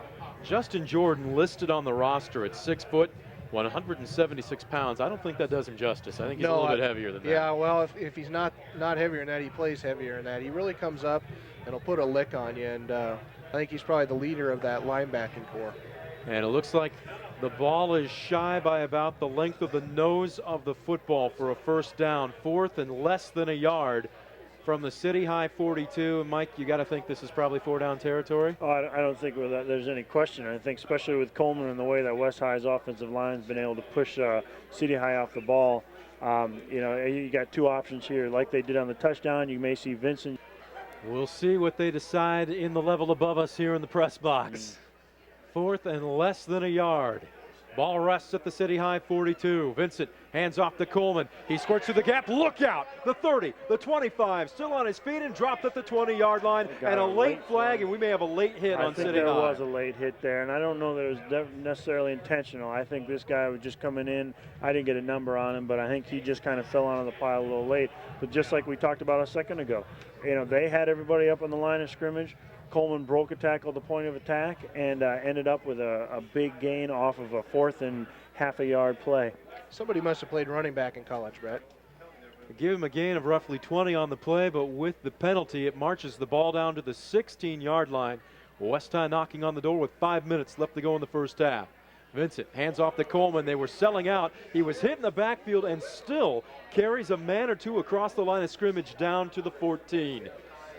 Justin Jordan listed on the roster at 6 foot, 176 pounds. I don't think that does him justice. I think he's a little bit heavier than that. Yeah, well, if he's not heavier than that, he plays heavier than that. He really comes up and will put a lick on you, and I think he's probably the leader of that linebacking core. And it looks like the ball is shy by about the length of the nose of the football for a first down. 4th and less than a yard from the City High 42. And Mike, you got to think this is probably 4-down territory. Oh, I don't think there's any question. I think especially with Coleman and the way that West High's offensive line's been able to push City High off the ball. You got two options here. Like they did on the touchdown, you may see Vincent. We'll see what they decide in the level above us here in the press box. 4th and less than a yard. Ball rests at the City High 42. Vincent hands off to Coleman. He squirts through the gap. Look out! The 30, the 25, still on his feet and dropped at the 20-yard line. And a late flag, and we may have a late hit on City High. I think there was a late hit there, and I don't know that it was necessarily intentional. I think this guy was just coming in. I didn't get a number on him, but I think he just kind of fell onto the pile a little late. But just like we talked about a second ago, they had everybody up on the line of scrimmage. Coleman broke a tackle at the point of attack and ended up with a big gain off of a 4th and half a yard play. Somebody must have played running back in college, Brett. Give him a gain of roughly 20 on the play, but with the penalty, it marches the ball down to the 16-yard line. West High knocking on the door with 5 minutes left to go in the first half. Vincent hands off to Coleman. They were selling out. He was hit in the backfield and still carries a man or two across the line of scrimmage down to the 14.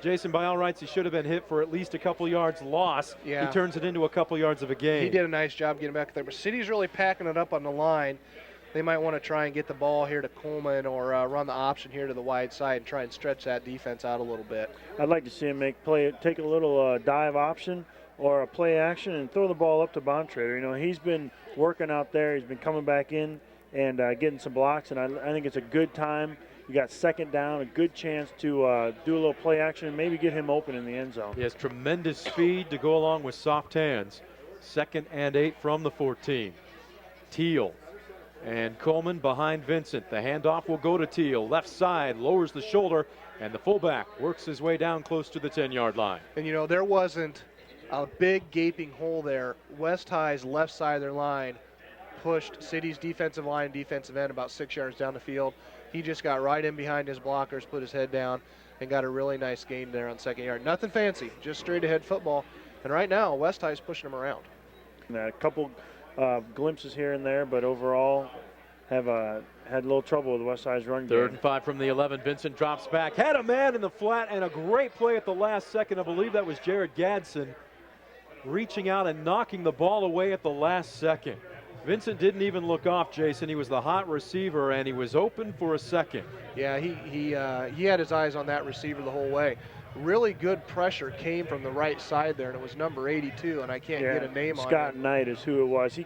Jason, by all rights, he should have been hit for at least a couple yards loss. Yeah. He turns it into a couple yards of a gain. He did a nice job getting back there, but City's really packing it up on the line. They might want to try and get the ball here to Coleman or run the option here to the wide side and try and stretch that defense out a little bit. I'd like to see him take a little dive option or a play action and throw the ball up to Bontrader. He's been working out there. He's been coming back in and getting some blocks, and I think it's a good time. You got 2nd down, a good chance to do a little play action and maybe get him open in the end zone. He has tremendous speed to go along with soft hands. 2nd and 8 from the 14. Teal and Coleman behind Vincent. The handoff will go to Teal. Left side, lowers the shoulder, and the fullback works his way down close to the 10-yard line. And, there wasn't a big gaping hole there. West High's left side of their line pushed City's defensive line, defensive end about 6 yards down the field. He just got right in behind his blockers, put his head down, and got a really nice gain there on 2nd yard. Nothing fancy, just straight ahead football. And right now, West High's pushing him around. A couple glimpses here and there, but overall have had a little trouble with West High's run game. 3rd and 5 from the 11. Vincent drops back. Had a man in the flat and a great play at the last second. I believe that was Jared Gadsden reaching out and knocking the ball away at the last second. Vincent didn't even look off, Jason. He was the hot receiver, and he was open for a second. Yeah, he had his eyes on that receiver the whole way. Really good pressure came from the right side there, and it was number 82, and I can't get a name on it. Scott Knight is who it was.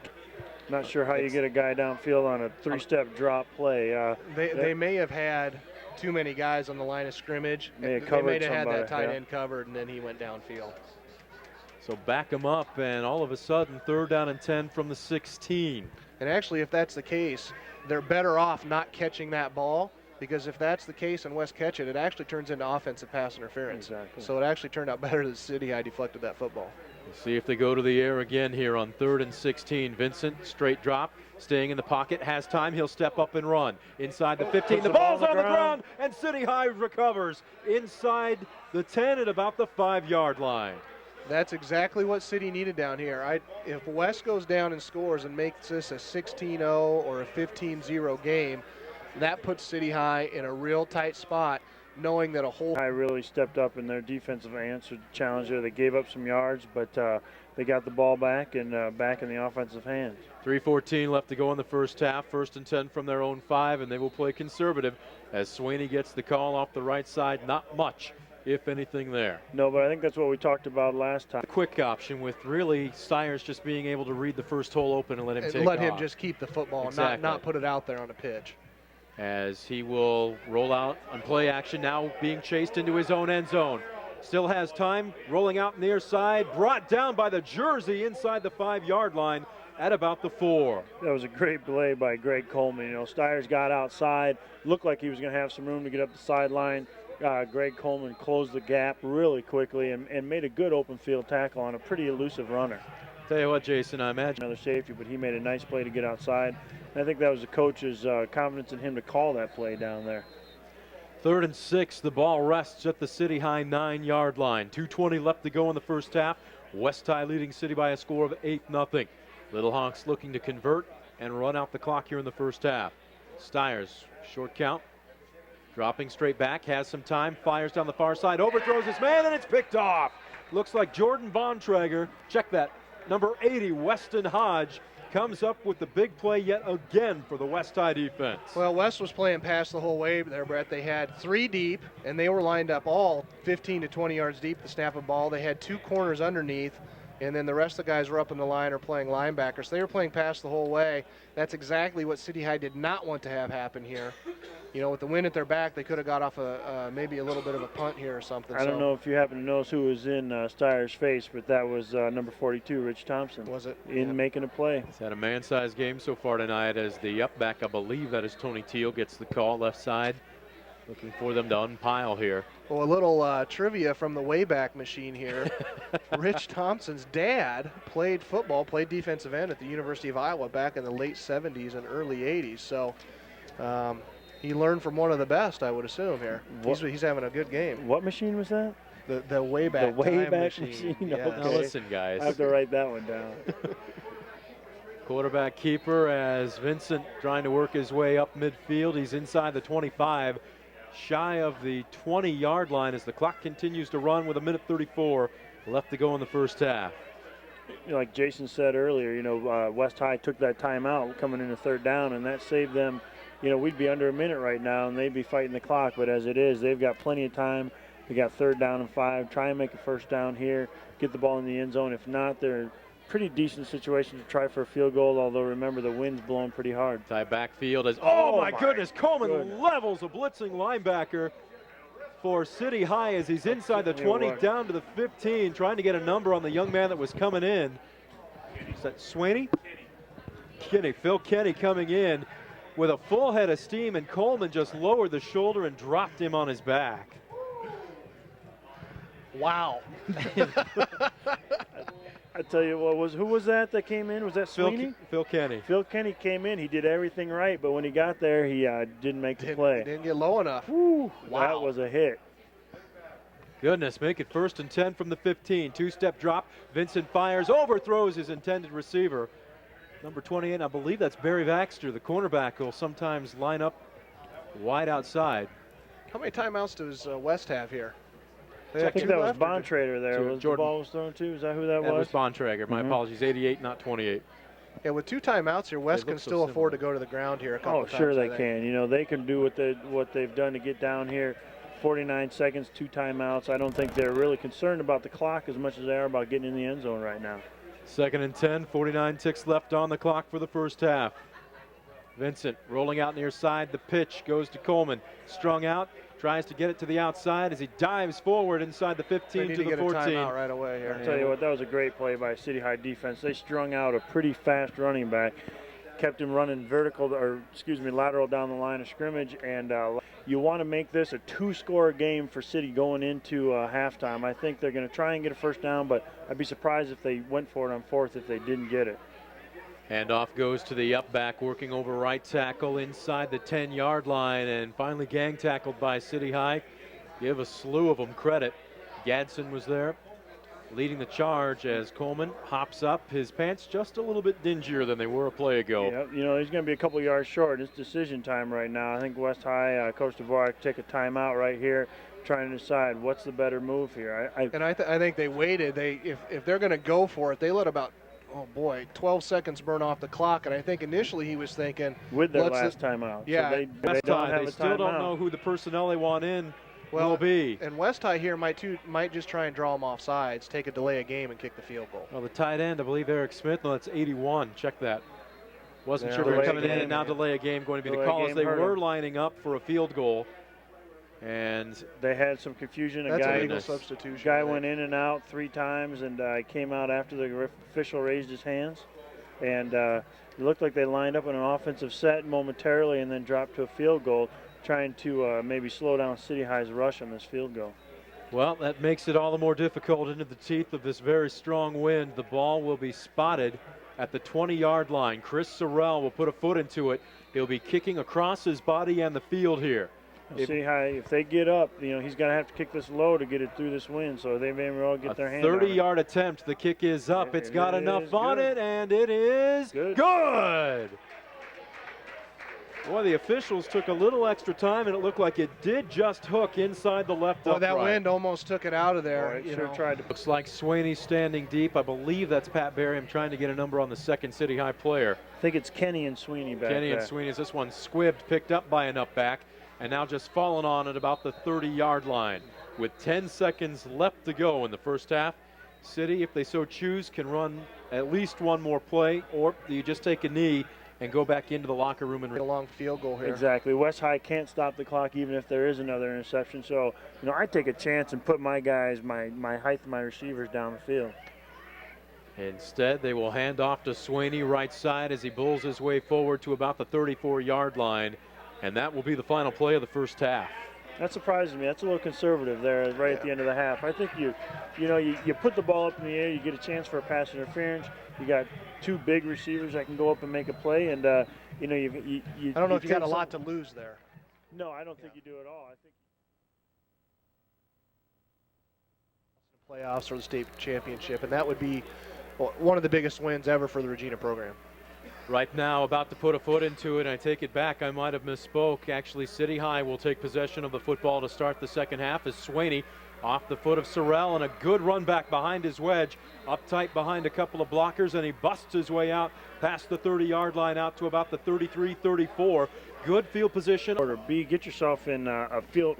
Not sure how you get a guy downfield on a 3-step drop play. They may have had too many guys on the line of scrimmage. They may have had that tight end covered, and then he went downfield. So back him up, and all of a sudden, 3rd down and 10 from the 16. And actually, if that's the case, they're better off not catching that ball, because if that's the case and West catch it, it actually turns into offensive pass interference. Exactly. So it actually turned out better that City High deflected that football. We'll see if they go to the air again here on 3rd and 16. Vincent, straight drop, staying in the pocket, has time. He'll step up and run. Inside the 15, the ball's on the ground, and City High recovers inside the 10 at about the 5-yard line. That's exactly what City needed down here. If West goes down and scores and makes this a 16-0 or a 15-0 game, that puts City High in a real tight spot, knowing that I really stepped up in their defensive answer challenge there. They gave up some yards, but they got the ball back and back in the offensive hands. 3:14 left to go in the first half. 1st and 10 from their own 5, and they will play conservative as Swaney gets the call off the right side. Not much, if anything, there. No, but I think that's what we talked about last time. Quick option with really Stiers just being able to read the first hole open and let him take let off. him just keep the football, exactly. not put it out there on a pitch. As he will roll out on play action, now being chased into his own end zone. Still has time, rolling out near side, brought down by the jersey inside the 5-yard line at about the 4. That was a great play by Greg Coleman. Stiers got outside, looked like he was going to have some room to get up the sideline. Greg Coleman closed the gap really quickly and made a good open field tackle on a pretty elusive runner. Tell you what, Jason, I imagine another safety, but he made a nice play to get outside. And I think that was the coach's confidence in him to call that play down there. 3rd and 6, the ball rests at the City High 9-yard line. 2:20 left to go in the first half. West High leading City by a score of 8-0. Little Honks looking to convert and run out the clock here in the first half. Stiers, short count. Dropping straight back, has some time, fires down the far side, overthrows his man, and it's picked off. Looks like Jordan Bontrager, check that, number 80, Weston Hodge, comes up with the big play yet again for the West High defense. Well, West was playing pass the whole way there, Brett. They had 3 deep, and they were lined up all 15 to 20 yards deep to snap a ball. They had 2 corners underneath, and then the rest of the guys were up in the line or playing linebackers. So they were playing pass the whole way. That's exactly what City High did not want to have happen here. You know, with the wind at their back, they could have got off maybe a little bit of a punt here or something. I don't know if you happen to notice who was in Steyer's face, but that was number 42, Rich Thompson. Was it? Making a play. He's had a man-sized game so far tonight as the up back, I believe that is Tony Teal, gets the call left side. Looking for them to unpile here. Well, a little trivia from the Wayback Machine here. Rich Thompson's dad played football, played defensive end at the University of Iowa back in the late 70s and early 80s. So he learned from one of the best, I would assume, here. He's having a good game. What machine was that? The Wayback Machine. Yeah. Okay. Now listen, guys. I have to write that one down. Quarterback keeper as Vincent trying to work his way up midfield. He's inside the 25, shy of the 20-yard line as the clock continues to run with 1:34 left to go in the first half. Like Jason said earlier, West High took that timeout coming into third down, and that saved them. We'd be under a minute right now, and they'd be fighting the clock. But as it is, they've got plenty of time. They got 3rd down and 5. Try and make a first down here, get the ball in the end zone. If not, they're in pretty decent situation to try for a field goal, although remember the wind's blowing pretty hard. Tie backfield as, oh my goodness, Coleman levels a blitzing linebacker for City High as he's inside the 20 down to the 15, trying to get a number on the young man that was coming in. Is that Swaney? Kenny, Phil Kenny coming in with a full head of steam, and Coleman just lowered the shoulder and dropped him on his back. Wow. I tell you what, who was that came in? Was that Sweeney? Phil Kenny. Phil Kenny came in. He did everything right, but when he got there, he didn't make the play. Didn't get low enough. Woo, wow. That was a hit. Goodness, make it 1st and 10 from the 15. 2-step drop. Vincent fires, overthrows his intended receiver. Number 28, I believe that's Barry Baxter, the cornerback, who will sometimes line up wide outside. How many timeouts does West have here? I think that was Bontrager there. Was the ball was thrown to? Is that who that was? That was Bontrager. My apologies. 88, not 28. Yeah, with 2 timeouts here, West can still afford to go to the ground here a couple times. Oh, sure they can. They can do what they've done to get down here. 49 seconds, 2 timeouts. I don't think they're really concerned about the clock as much as they are about getting in the end zone right now. 2nd and 10, 49 ticks left on the clock for the first half. Vincent rolling out near side. The pitch goes to Coleman. Strung out, tries to get it to the outside as he dives forward inside the 15 to the 14. A timeout right away here. I'll tell you what, that was a great play by City High defense. They strung out a pretty fast running back, kept him running lateral down the line of scrimmage, and you want to make this a 2-score game for City going into halftime. I think they're going to try and get a first down, but I'd be surprised if they went for it on 4th if they didn't get it. Handoff goes to the up back, working over right tackle inside the 10-yard line, and finally gang tackled by City High. Give a slew of them credit. Gadsden was there, leading the charge as Coleman hops up. His pants just a little bit dingier than they were a play ago. Yeah, he's going to be a couple yards short. It's decision time right now. I think West High, Coach DeVore, take a timeout right here, trying to decide what's the better move here. I think they waited. If they're going to go for it, they let about 12 seconds burn off the clock, and I think initially he was thinking with their last timeout. Yeah, so they still don't know who the personnel they want in will be. And West High here might just try and draw them off sides, take a delay a game, and kick the field goal. Well, the tight end, I believe Eric Smith. No, that's 81. Check that. Wasn't sure they were coming in and now delay a game going to be the call as they were lining up for a field goal. And they had some confusion. That's a legal substitution. Guy went in and out 3 times, and came out after the official raised his hands. And it looked like they lined up in an offensive set momentarily and then dropped to a field goal, trying to maybe slow down City High's rush on this field goal. Well, that makes it all the more difficult into the teeth of this very strong wind. The ball will be spotted at the 20-yard line. Chris Sorrell will put a foot into it. He'll be kicking across his body and the field here. City High, if they get up, he's going to have to kick this low to get it through this wind, so they may well get their hand on it. 30-yard attempt. The kick is up. It's got enough on it, and it is good. Boy, the officials took a little extra time, and it looked like it did just hook inside the left upright. Well, that wind almost took it out of there. Boy, it sure tried to. Looks like Swaney standing deep. I believe that's Pat Barham trying to get a number on the second City High player. I think it's Kenny and Sweeney back Kenny there. and Sweeney, as this one squibbed, picked up by an up back, and now just fallen on at about the 30-yard line. With 10 seconds left to go in the first half, City, if they so choose, can run at least one more play, or you just take a knee and go back into the locker room and A long field goal here. Exactly. West High can't stop the clock even if there is another interception. So, I take a chance and put my guys, my height, my receivers down the field. Instead, they will hand off to Swaney right side as he bulls his way forward to about the 34-yard line, and that will be the final play of the first half. That surprises me. That's a little conservative there right at the end of the half. I think you put the ball up in the air, you get a chance for a pass interference. You got two big receivers that can go up and make a play, and I don't know if you got a lot to lose there. No, I don't think you do at all. I think playoffs or the state championship, and that would be one of the biggest wins ever for the Regina program. Right now, about to put a foot into it. I take it back. I might have misspoke. Actually, City High will take possession of the football to start the second half as Swaney off the foot of Sorrell, and a good run back behind his wedge, up tight behind a couple of blockers, and he busts his way out past the 30-yard line out to about the 33-34. Good field position. Order B, get yourself in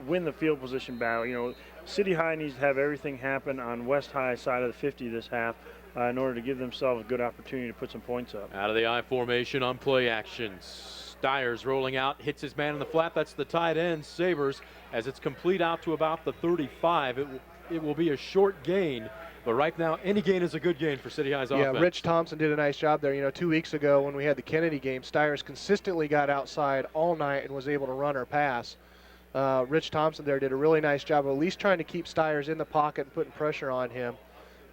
win the field position battle. City High needs to have everything happen on West High side of the 50 this half in order to give themselves a good opportunity to put some points up. Out of the I formation on play action. Stiers rolling out, hits his man in the flat. That's the tight end, Sabers, as it's complete out to about the 35. It will be a short gain, but right now any gain is a good gain for City High's offense. Yeah, Rich Thompson did a nice job there. 2 weeks ago when we had the Kennedy game, Stiers consistently got outside all night and was able to run or pass. Rich Thompson there did a really nice job of at least trying to keep Stiers in the pocket and putting pressure on him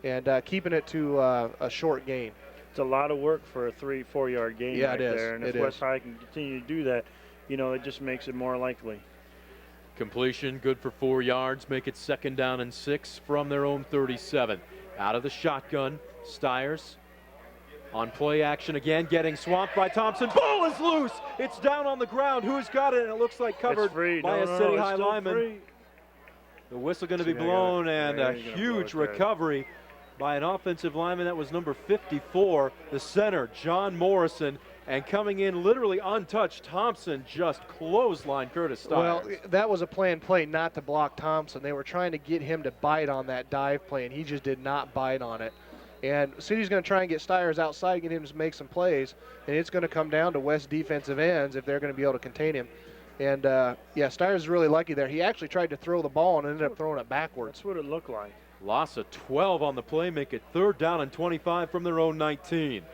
and keeping it to a short gain. It's a lot of work for a 3-4 yard gain right there. And if West High can continue to do that, it just makes it more likely. Completion good for 4 yards, make it second down and 6 from their own 37. Out of the shotgun, Stiers on play action again, getting swamped by Thompson. Ball is loose. It's down on the ground. Who's got it? And it looks like covered by a City High lineman. Free. The whistle going to be blown, and a huge recovery by an offensive lineman. That was number 54, the center, John Morrison. And coming in literally untouched, Thompson just clotheslined Curtis Stiers. Well, that was a planned play not to block Thompson. They were trying to get him to bite on that dive play, and he just did not bite on it. And City's going to try and get Stiers outside, get him to make some plays, and it's going to come down to West defensive ends if they're going to be able to contain him. And, Stiers is really lucky there. He actually tried to throw the ball and ended up throwing it backwards. That's what it looked like. Loss of 12 on the play, make it third down and 25 from their own 19.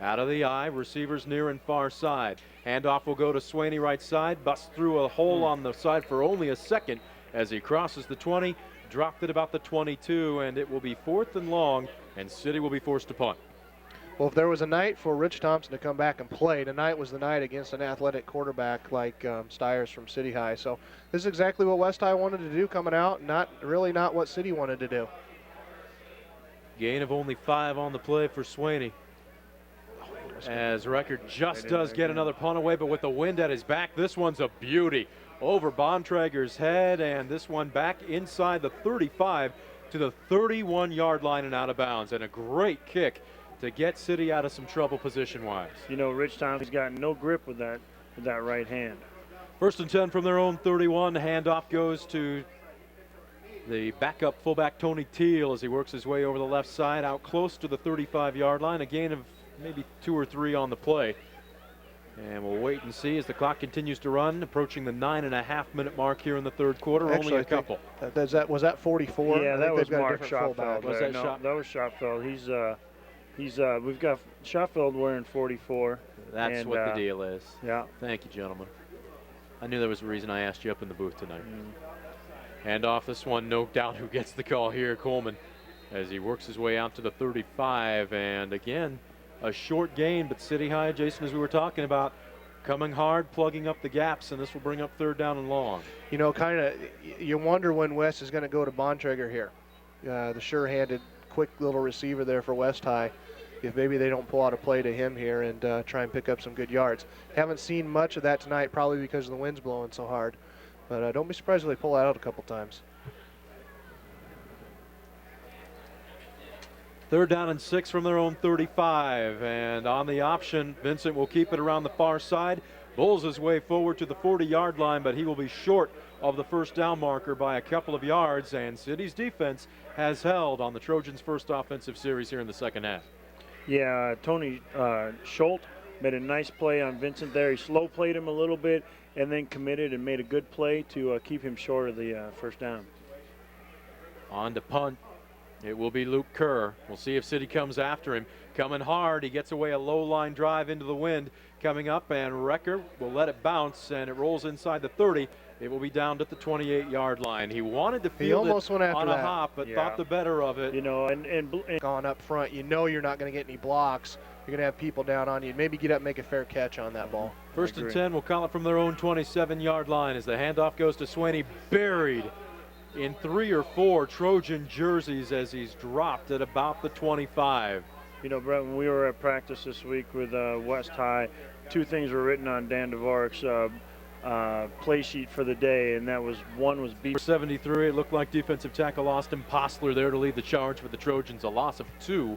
Out of the eye, receivers near and far side. Handoff will go to Swaney right side, busts through a hole on the side for only a second as he crosses the 20, dropped at about the 22, and it will be fourth and long, and City will be forced to punt. Well, if there was a night for Rich Thompson to come back and play, tonight was the night against an athletic quarterback like Stiers from City High. So this is exactly what West High wanted to do coming out, not what City wanted to do. Gain of only 5 on the play for Swaney. As Record just does get another punt away, but with the wind at his back, this one's a beauty. Over Bontrager's head, and this one back inside the 35 to the 31-yard line and out of bounds. And a great kick to get City out of some trouble position-wise. Rich Thompson's got no grip with that right hand. First and 10 from their own 31. The handoff goes to the backup fullback Tony Teal as he works his way over the left side out close to the 35-yard line. A gain of maybe 2 or 3 on the play. And we'll wait and see as the clock continues to run, approaching the 9.5-minute mark here in the third quarter. Actually, only a couple. Was that 44? Yeah, that was Mark Schottfeld. That was Schottfeld. We've got Schottfeld wearing 44. That's what the deal is. Yeah. Thank you, gentlemen. I knew there was a reason I asked you up in the booth tonight. Hand off this one, no doubt who gets the call here, Coleman, as he works his way out to the 35. And again, a short gain, but City High, Jason, as we were talking about, coming hard, plugging up the gaps, and this will bring up third down and long. You wonder when West is going to go to Bontrager here. The sure-handed, quick little receiver there for West High. if maybe they don't pull out a play to him here and try and pick up some good yards. Haven't seen much of that tonight, probably because the wind's blowing so hard. But don't be surprised if they pull that out a couple times. 3rd down and 6 from their own 35. And on the option, Vincent will keep it around the far side. Bulls his way forward to the 40-yard line, but he will be short of the first down marker by a couple of yards. And City's defense has held on the Trojans' first offensive series here in the second half. Yeah, Tony Schultz made a nice play on Vincent there. He slow played him a little bit and then committed and made a good play to keep him short of the first down. On to punt. It will be Luke Kerr. We'll see if City comes after him. Coming hard. He gets away a low line drive into the wind. Coming up, and Recker will let it bounce, and it rolls inside the 30. It will be down at the 28-yard line. He wanted to field almost it went after on a that. hop, but Yeah. thought the better of it. You know, and Gone up front, you know you're not going to get any blocks. You're going to have people down on you. Maybe get up and make a fair catch on that ball. First and agree. 10 will call it from their own 27-yard line as the handoff goes to Swaney, buried in 3 or 4 Trojan jerseys as he's dropped at about the 25. You know, Brett, when we were at practice this week with West High, 2 things were written on Dan DeVark's play sheet for the day, and that was one was beat. 73, it looked like defensive tackle Austin Postler there to lead the charge for the Trojans. A loss of 2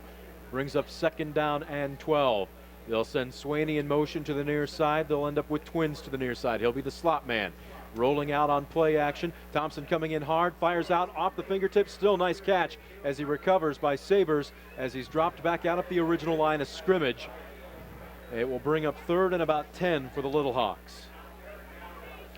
brings up 2nd down and 12. They'll send Swaney in motion to the near side. They'll end up with twins to the near side. He'll be the slot man. Rolling out on play action. Thompson coming in hard, fires out off the fingertips. Still nice catch as he recovers by Sabers as he's dropped back out of the original line of scrimmage. It will bring up 3rd and about 10 for the Little Hawks.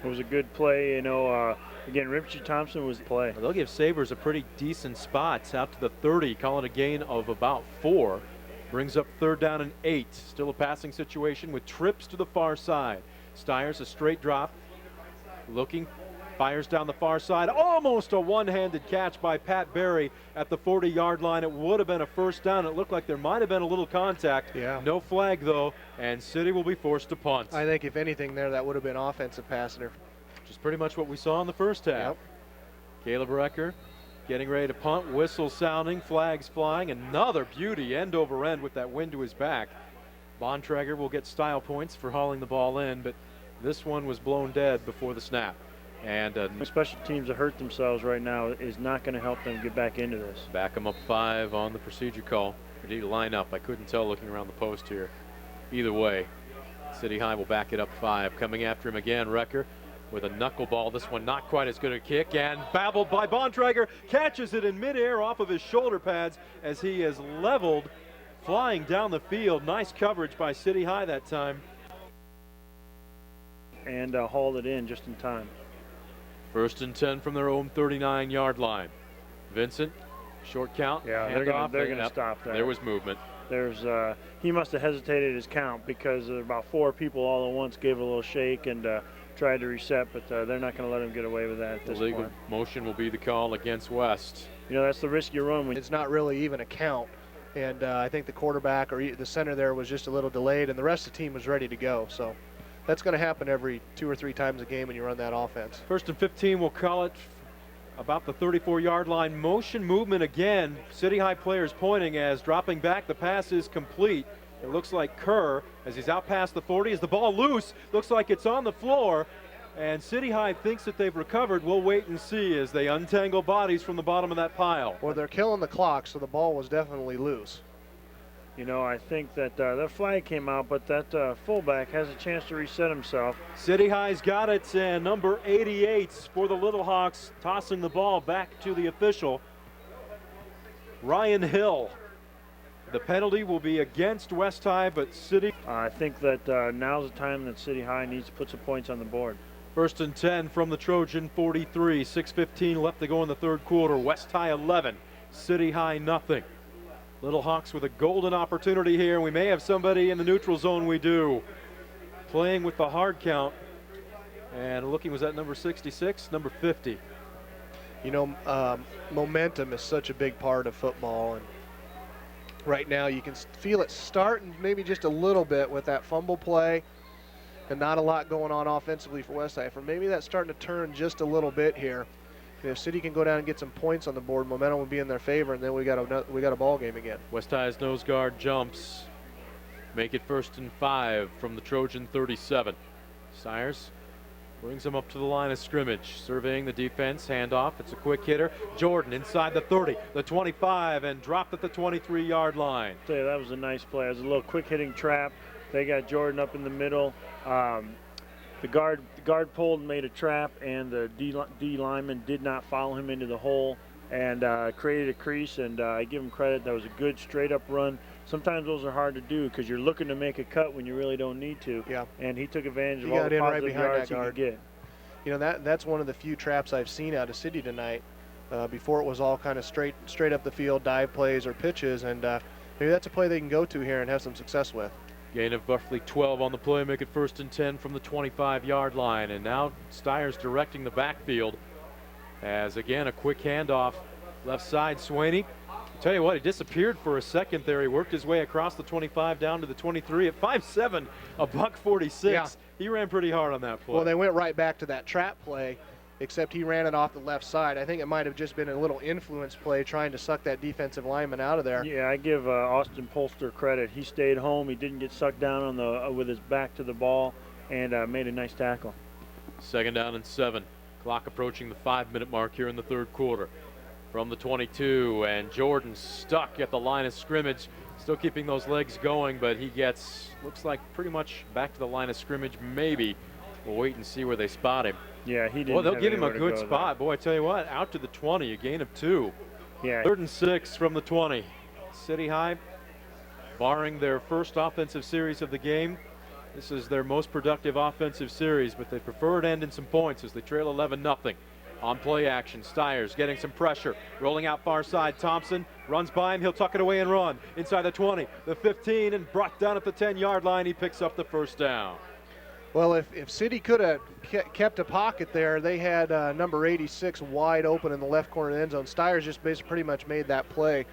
It was a good play, you know. Again, Richie Thompson was the play. They'll give Sabers a pretty decent spot out to the 30, calling a gain of about 4. Brings up 3rd down and 8. Still a passing situation with trips to the far side. Stiers a straight drop. Looking, fires down the far side. Almost a one-handed catch by Pat Berry at the 40-yard line. It would have been a first down. It looked like there might have been a little contact. Yeah. No flag, though, and City will be forced to punt. I think if anything there, that would have been offensive pass interference. Which is pretty much what we saw in the first half. Yep. Caleb Recker getting ready to punt. Whistle sounding, flags flying. Another beauty end over end with that wind to his back. Bontrager will get style points for hauling the ball in, but this one was blown dead before the snap. And Special teams that hurt themselves right now is not going to help them get back into this. back them up 5 on the procedure call. They need to line up. I couldn't tell looking around the post here. Either way, City High will back it up 5. Coming after him again, Recker with a knuckleball. This one not quite as good a kick, and babbled by Bontrager. Catches it in midair off of his shoulder pads as he is leveled, flying down the field. Nice coverage by City High that time. And hauled it in just in time. 1st and 10 from their own 39-yard line. Vincent, short count. Yeah, handoff, they're gonna yep, stop that. There was movement. There's he must have hesitated his count because about 4 people all at once gave a little shake and tried to reset, but they're not going to let him get away with that at this Illegal point. motion will be the call against West. You know, that's the risk you run when It's not really even a count. And I think the quarterback or the center there was just a little delayed, and the rest of the team was ready to go. So that's going to happen every 2 or 3 times a game when you run that offense. 1st and 15, we'll call it about the 34-yard line. Motion movement again. City High players pointing as dropping back. The pass is complete. It looks like Kerr, as he's out past the 40, is the ball loose. Looks like it's on the floor. And City High thinks that they've recovered. We'll wait and see as they untangle bodies from the bottom of that pile. Well, they're killing the clock, so the ball was definitely loose. You know, I think that that flag came out, but that fullback has a chance to reset himself. City High's got it, and number 88 for the Little Hawks, tossing the ball back to the official, Ryan Hill. The penalty will be against West High, but City. I think that now's the time that City High needs to put some points on the board. 1st and 10 from the Trojan 43. 6:15 left to go in the 3rd quarter. West High 11, City High nothing. Little Hawks with a golden opportunity here. We may have somebody in the neutral zone. We do. Playing with the hard count. And looking, was that number 66? Number 50. You know, momentum is such a big part of football. And right now you can feel it starting maybe just a little bit with that fumble play and not a lot going on offensively for West High. For maybe that's starting to turn just a little bit here. if City can go down and get some points on the board, momentum will be in their favor, and then we got a ball game again. West High's nose guard jumps. Make it 1st and 5 from the Trojan 37. Stires brings him up to the line of scrimmage, surveying the defense, handoff. It's a quick hitter. Jordan inside the 30, the 25, and dropped at the 23-yard line. I'll tell you, that was a nice play. It was a little quick hitting trap. They got Jordan up in the middle. The guard pulled and made a trap, and the D lineman did not follow him into the hole and created a crease, and I give him credit. That was a good straight-up run. Sometimes those are hard to do because you're looking to make a cut when you really don't need to. Yeah. And he took advantage of He all got the in right positive behind yards that he guard. could get. You know, that's one of the few traps I've seen out of City tonight. Before it was all kind of straight up the field, dive plays or pitches, and maybe that's a play they can go to here and have some success with. Gain of roughly 12 on the play, make it 1st and 10 from the 25-yard line. And now Stires directing the backfield as, again, a quick handoff. Left side, Swaney. Tell you what, he disappeared for a second there. He worked his way across the 25 down to the 23 at 5'7", $146. Yeah. He ran pretty hard on that play. Well, they went right back to that trap play, except he ran it off the left side. I think it might have just been a little influence play trying to suck that defensive lineman out of there. Yeah, I give Austin Polster credit. He stayed home. He didn't get sucked down on the with his back to the ball, and made a nice tackle. 2nd down and 7. Clock approaching the 5-minute mark here in the 3rd quarter. From the 22, and Jordan stuck at the line of scrimmage, still keeping those legs going, but he gets, looks like pretty much back to the line of scrimmage, maybe. We'll wait and see where they spot him. Yeah, he didn't. Well, they'll have give him a anywhere to good go spot. Boy, I tell you what, out to the 20, a gain of 2. Yeah. 3rd and 6 from the 20. City High, barring their first offensive series of the game, this is their most productive offensive series, but they prefer it end in some points as they trail 11-0. On play action, Stires getting some pressure, rolling out far side. Thompson runs by him, he'll tuck it away and run. Inside the 20, the 15, and brought down at the 10-yard line. He picks up the 1st down. Well, if City could have kept a pocket there, they had number 86 wide open in the left corner of the end zone. Stires just basically pretty much made that play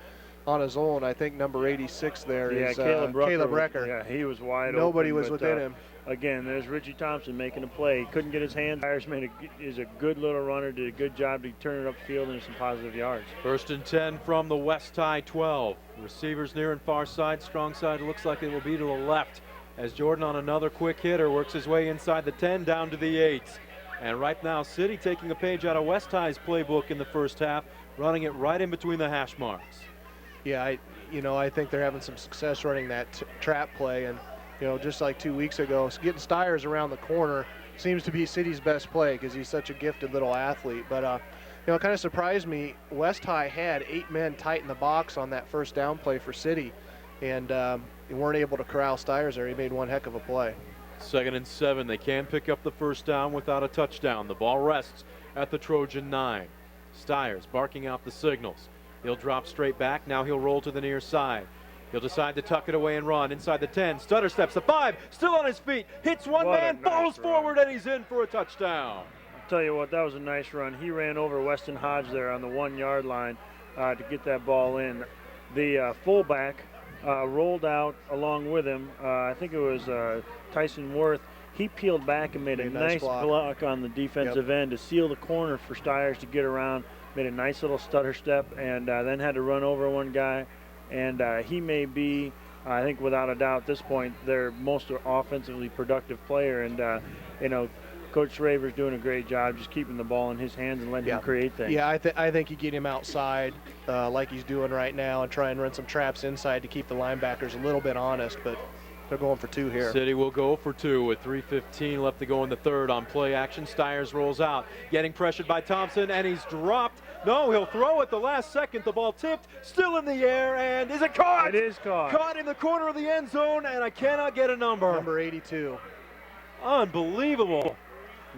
on his own. I think number 86 there is Caleb Recker. Yeah, he was wide Nobody open. was within him. Again, there's Richie Thompson making a play. He couldn't get his hands. Stires is a good little runner, did a good job to turn it upfield into some positive yards. 1st and 10 from the West High 12. Receivers near and far side, strong side looks like it will be to the left as Jordan on another quick hitter works his way inside the 10 down to the 8. And right now, City taking a page out of West High's playbook in the first half, running it right in between the hash marks. Yeah, I think they're having some success running that trap play, and just like 2 weeks ago, getting Stires around the corner seems to be City's best play because he's such a gifted little athlete. But it kind of surprised me. West High had 8 men tight in the box on that first down play for City, and they weren't able to corral Stires there. He made one heck of a play. 2nd and 7. They can pick up the 1st down without a touchdown. The ball rests at the Trojan 9. Stires barking out the signals. He'll drop straight back. Now he'll roll to the near side. He'll decide to tuck it away and run inside the 10. Stutter steps the 5, still on his feet, hits one man, falls forward, and he's in for a touchdown. I'll tell you what, that was a nice run. He ran over Weston Hodge there on the 1-yard line to get that ball in. The fullback rolled out along with him. I think it was Tyson Worth. He peeled back and made a nice block on the defensive end to seal the corner for Stires to get around. Made a nice little stutter step and then had to run over one guy. And he may be, I think without a doubt at this point, their most offensively productive player. And, Coach Schraver's doing a great job just keeping the ball in his hands and letting him create things. Yeah, I think you get him outside like he's doing right now and try and run some traps inside to keep the linebackers a little bit honest, but they're going for 2 here. City will go for 2 with 3:15 left to go in the 3rd. On play action, Stires rolls out, getting pressured by Thompson, and he's dropped. No, he'll throw at the last second. The ball tipped, still in the air, and is it caught? It is caught. Caught in the corner of the end zone, and I cannot get a number. Number 82. Unbelievable.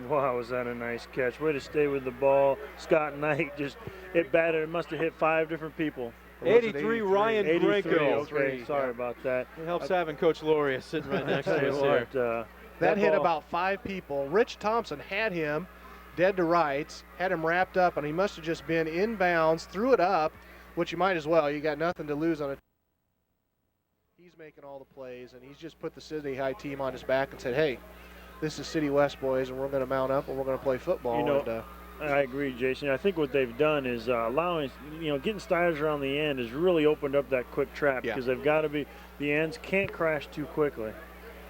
Wow, was that a nice catch. Way to stay with the ball. Scott Knight it must have hit 5 different people. 83, Ryan 83, Grinko. okay, sorry about that. It helps having Coach Loria sitting right next to us here. That hit about 5 people. Rich Thompson had him dead to rights, had him wrapped up, and he must have just been inbounds, threw it up, which you might as well. You got nothing to lose on it. He's making all the plays, and he's just put the City High team on his back and said, hey, this is City West, boys, and we're going to mount up and we're going to play football. I agree, Jason. I think what they've done is allowing, getting Stiers around the end has really opened up that quick trap because they've got to be, the ends can't crash too quickly.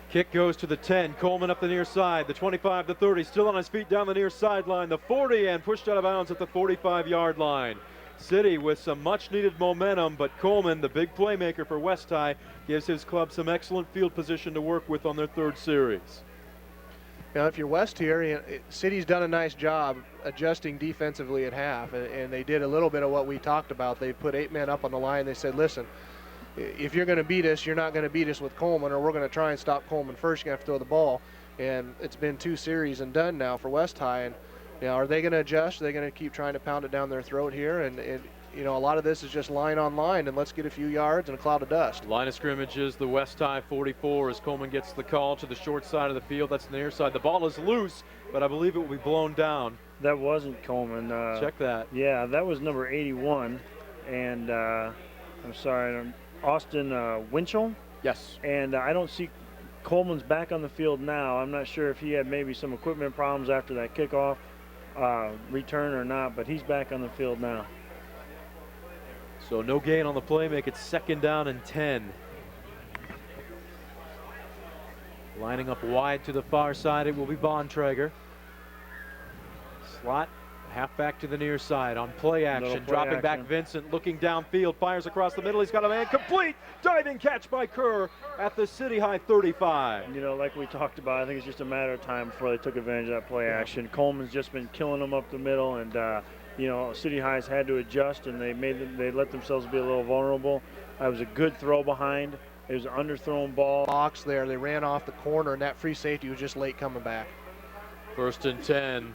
Kick goes to the 10. Coleman up the near side. The 25, the 30, still on his feet down the near sideline. The 40 and pushed out of bounds at the 45-yard line. City with some much-needed momentum, but Coleman, the big playmaker for West High, gives his club some excellent field position to work with on their third series. Now, if you're West here, City's done a nice job adjusting defensively at half, and they did a little bit of what we talked about. They put 8 men up on the line. They said, listen, if you're going to beat us, you're not going to beat us with Coleman, or we're going to try and stop Coleman first. You're going to have to throw the ball. And it's been 2 series and done now for West High. And are they going to adjust? Are they going to keep trying to pound it down their throat here? And a lot of this is just line on line, and let's get a few yards and a cloud of dust. Line of scrimmage is the West High 44 as Coleman gets the call to the short side of the field. That's the near side. The ball is loose, but I believe it will be blown down. That wasn't Coleman. Check that. Yeah, that was number 81. And I'm sorry, Austin Winchell. Yes. And I don't see Coleman's back on the field now. I'm not sure if he had maybe some equipment problems after that kickoff return or not, but he's back on the field now. So no gain on the play, make it 2nd down and 10. Lining up wide to the far side, it will be Bontrager. Slot, halfback to the near side on play action. Dropping back Vincent, looking downfield, fires across the middle. He's got a man complete. Diving catch by Kerr at the City High 35. Like we talked about, I think it's just a matter of time before they took advantage of that play action. Coleman's just been killing them up the middle, and City High's had to adjust, and they let themselves be a little vulnerable. It was a good throw behind. It was an underthrown ball. Box there. They ran off the corner, and that free safety was just late coming back. 1st and 10.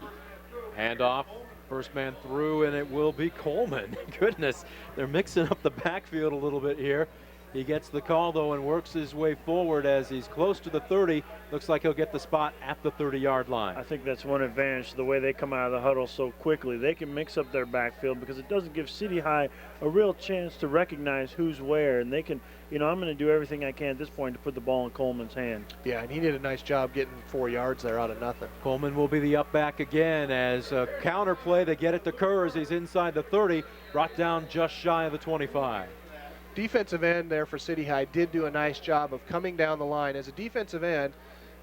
Handoff. First man through, and it will be Coleman. Goodness, they're mixing up the backfield a little bit here. He gets the call, though, and works his way forward as he's close to the 30. Looks like he'll get the spot at the 30-yard line. I think that's one advantage, the way they come out of the huddle so quickly. They can mix up their backfield because it doesn't give City High a real chance to recognize who's where. And they can, I'm going to do everything I can at this point to put the ball in Coleman's hand. Yeah, and he did a nice job getting 4 yards there out of nothing. Coleman will be the up back again as a counter play. They get it to Kerr as he's inside the 30, brought down just shy of the 25. Defensive end there for City High did do a nice job of coming down the line. As a defensive end,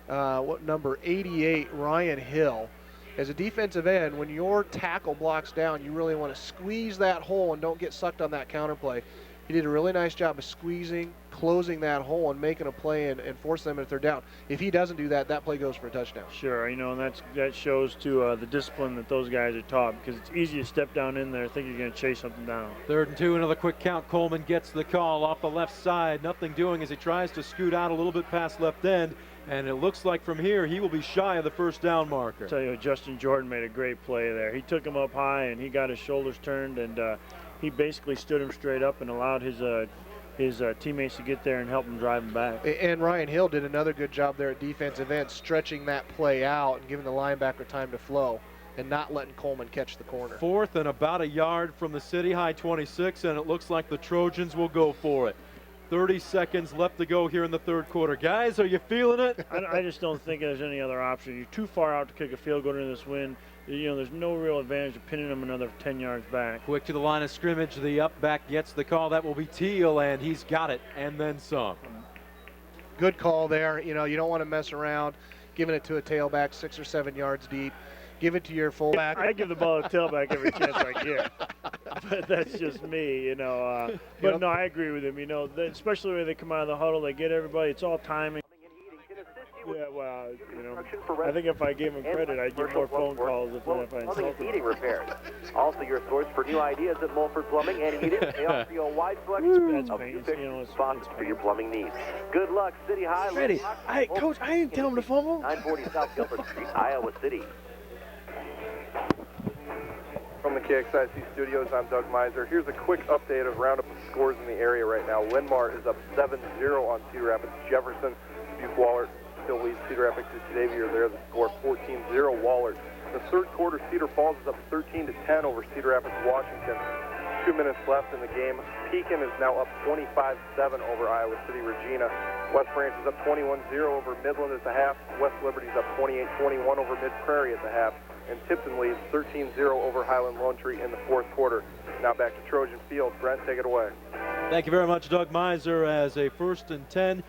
number 88, Ryan Hill. As a defensive end, when your tackle blocks down, you really want to squeeze that hole and don't get sucked on that counter play. He did a really nice job of squeezing, closing that hole, and making a play and force them if they're down. If he doesn't do that, that play goes for a touchdown. Sure, and that shows to the discipline that those guys are taught, because it's easy to step down in there, think you're going to chase something down. 3rd and 2, another quick count. Coleman gets the call off the left side. Nothing doing as he tries to scoot out a little bit past left end, and it looks like from here he will be shy of the 1st down marker. I'll tell you, Justin Jordan made a great play there. He took him up high, and he got his shoulders turned, and he basically stood him straight up and allowed his teammates to get there and help him drive him back. And Ryan Hill did another good job there at defensive end, stretching that play out and giving the linebacker time to flow and not letting Coleman catch the corner. 4th and about a yard from the City High 26, and it looks like the Trojans will go for it. 30 seconds left to go here in the 3rd quarter. Guys, are you feeling it? I just don't think there's any other option. You're too far out to kick a field goal in this win. There's no real advantage of pinning them another 10 yards back. Quick to the line of scrimmage. The up back gets the call. That will be Teal, and he's got it, and then some. Good call there. You don't want to mess around giving it to a tailback 6 or 7 yards deep. Give it to your fullback. I give the ball to tailback every chance I get. But that's just me, But no, I agree with him. Especially when they come out of the huddle, they get everybody. It's all timing. Yeah, well, I think if I gave him credit, I'd get more phone calls if I insulted Plumbing and heating repairs. Also your source for new ideas at Mulford Plumbing and Heating. They offer you a wide selection of new fixtures for your plumbing needs. Good luck, City High. Ready. Coach, I didn't tell him to fumble. 940 South Gilbert Street, Iowa City. From the KXIC studios, I'm Doug Miser. Here's a quick update of roundup of scores in the area right now. Linmar is up 7-0 on Cedar Rapids. Jefferson, Butte Wahlert still leads Cedar Rapids to Xavier there. The score 14-0 Wahlert. The 3rd quarter, Cedar Falls is up 13-10 over Cedar Rapids, Washington. 2 minutes left in the game. Pekin is now up 25-7 over Iowa City, Regina. West Branch is up 21-0 over Midland at the half. West Liberty is up 28-21 over Mid Prairie at the half. and Tipton leads 13-0 over Highland Lone Tree in the fourth quarter. Now back to Trojan Field. Brent, take it away. Thank you very much, Doug Miser, as a 1st and 10.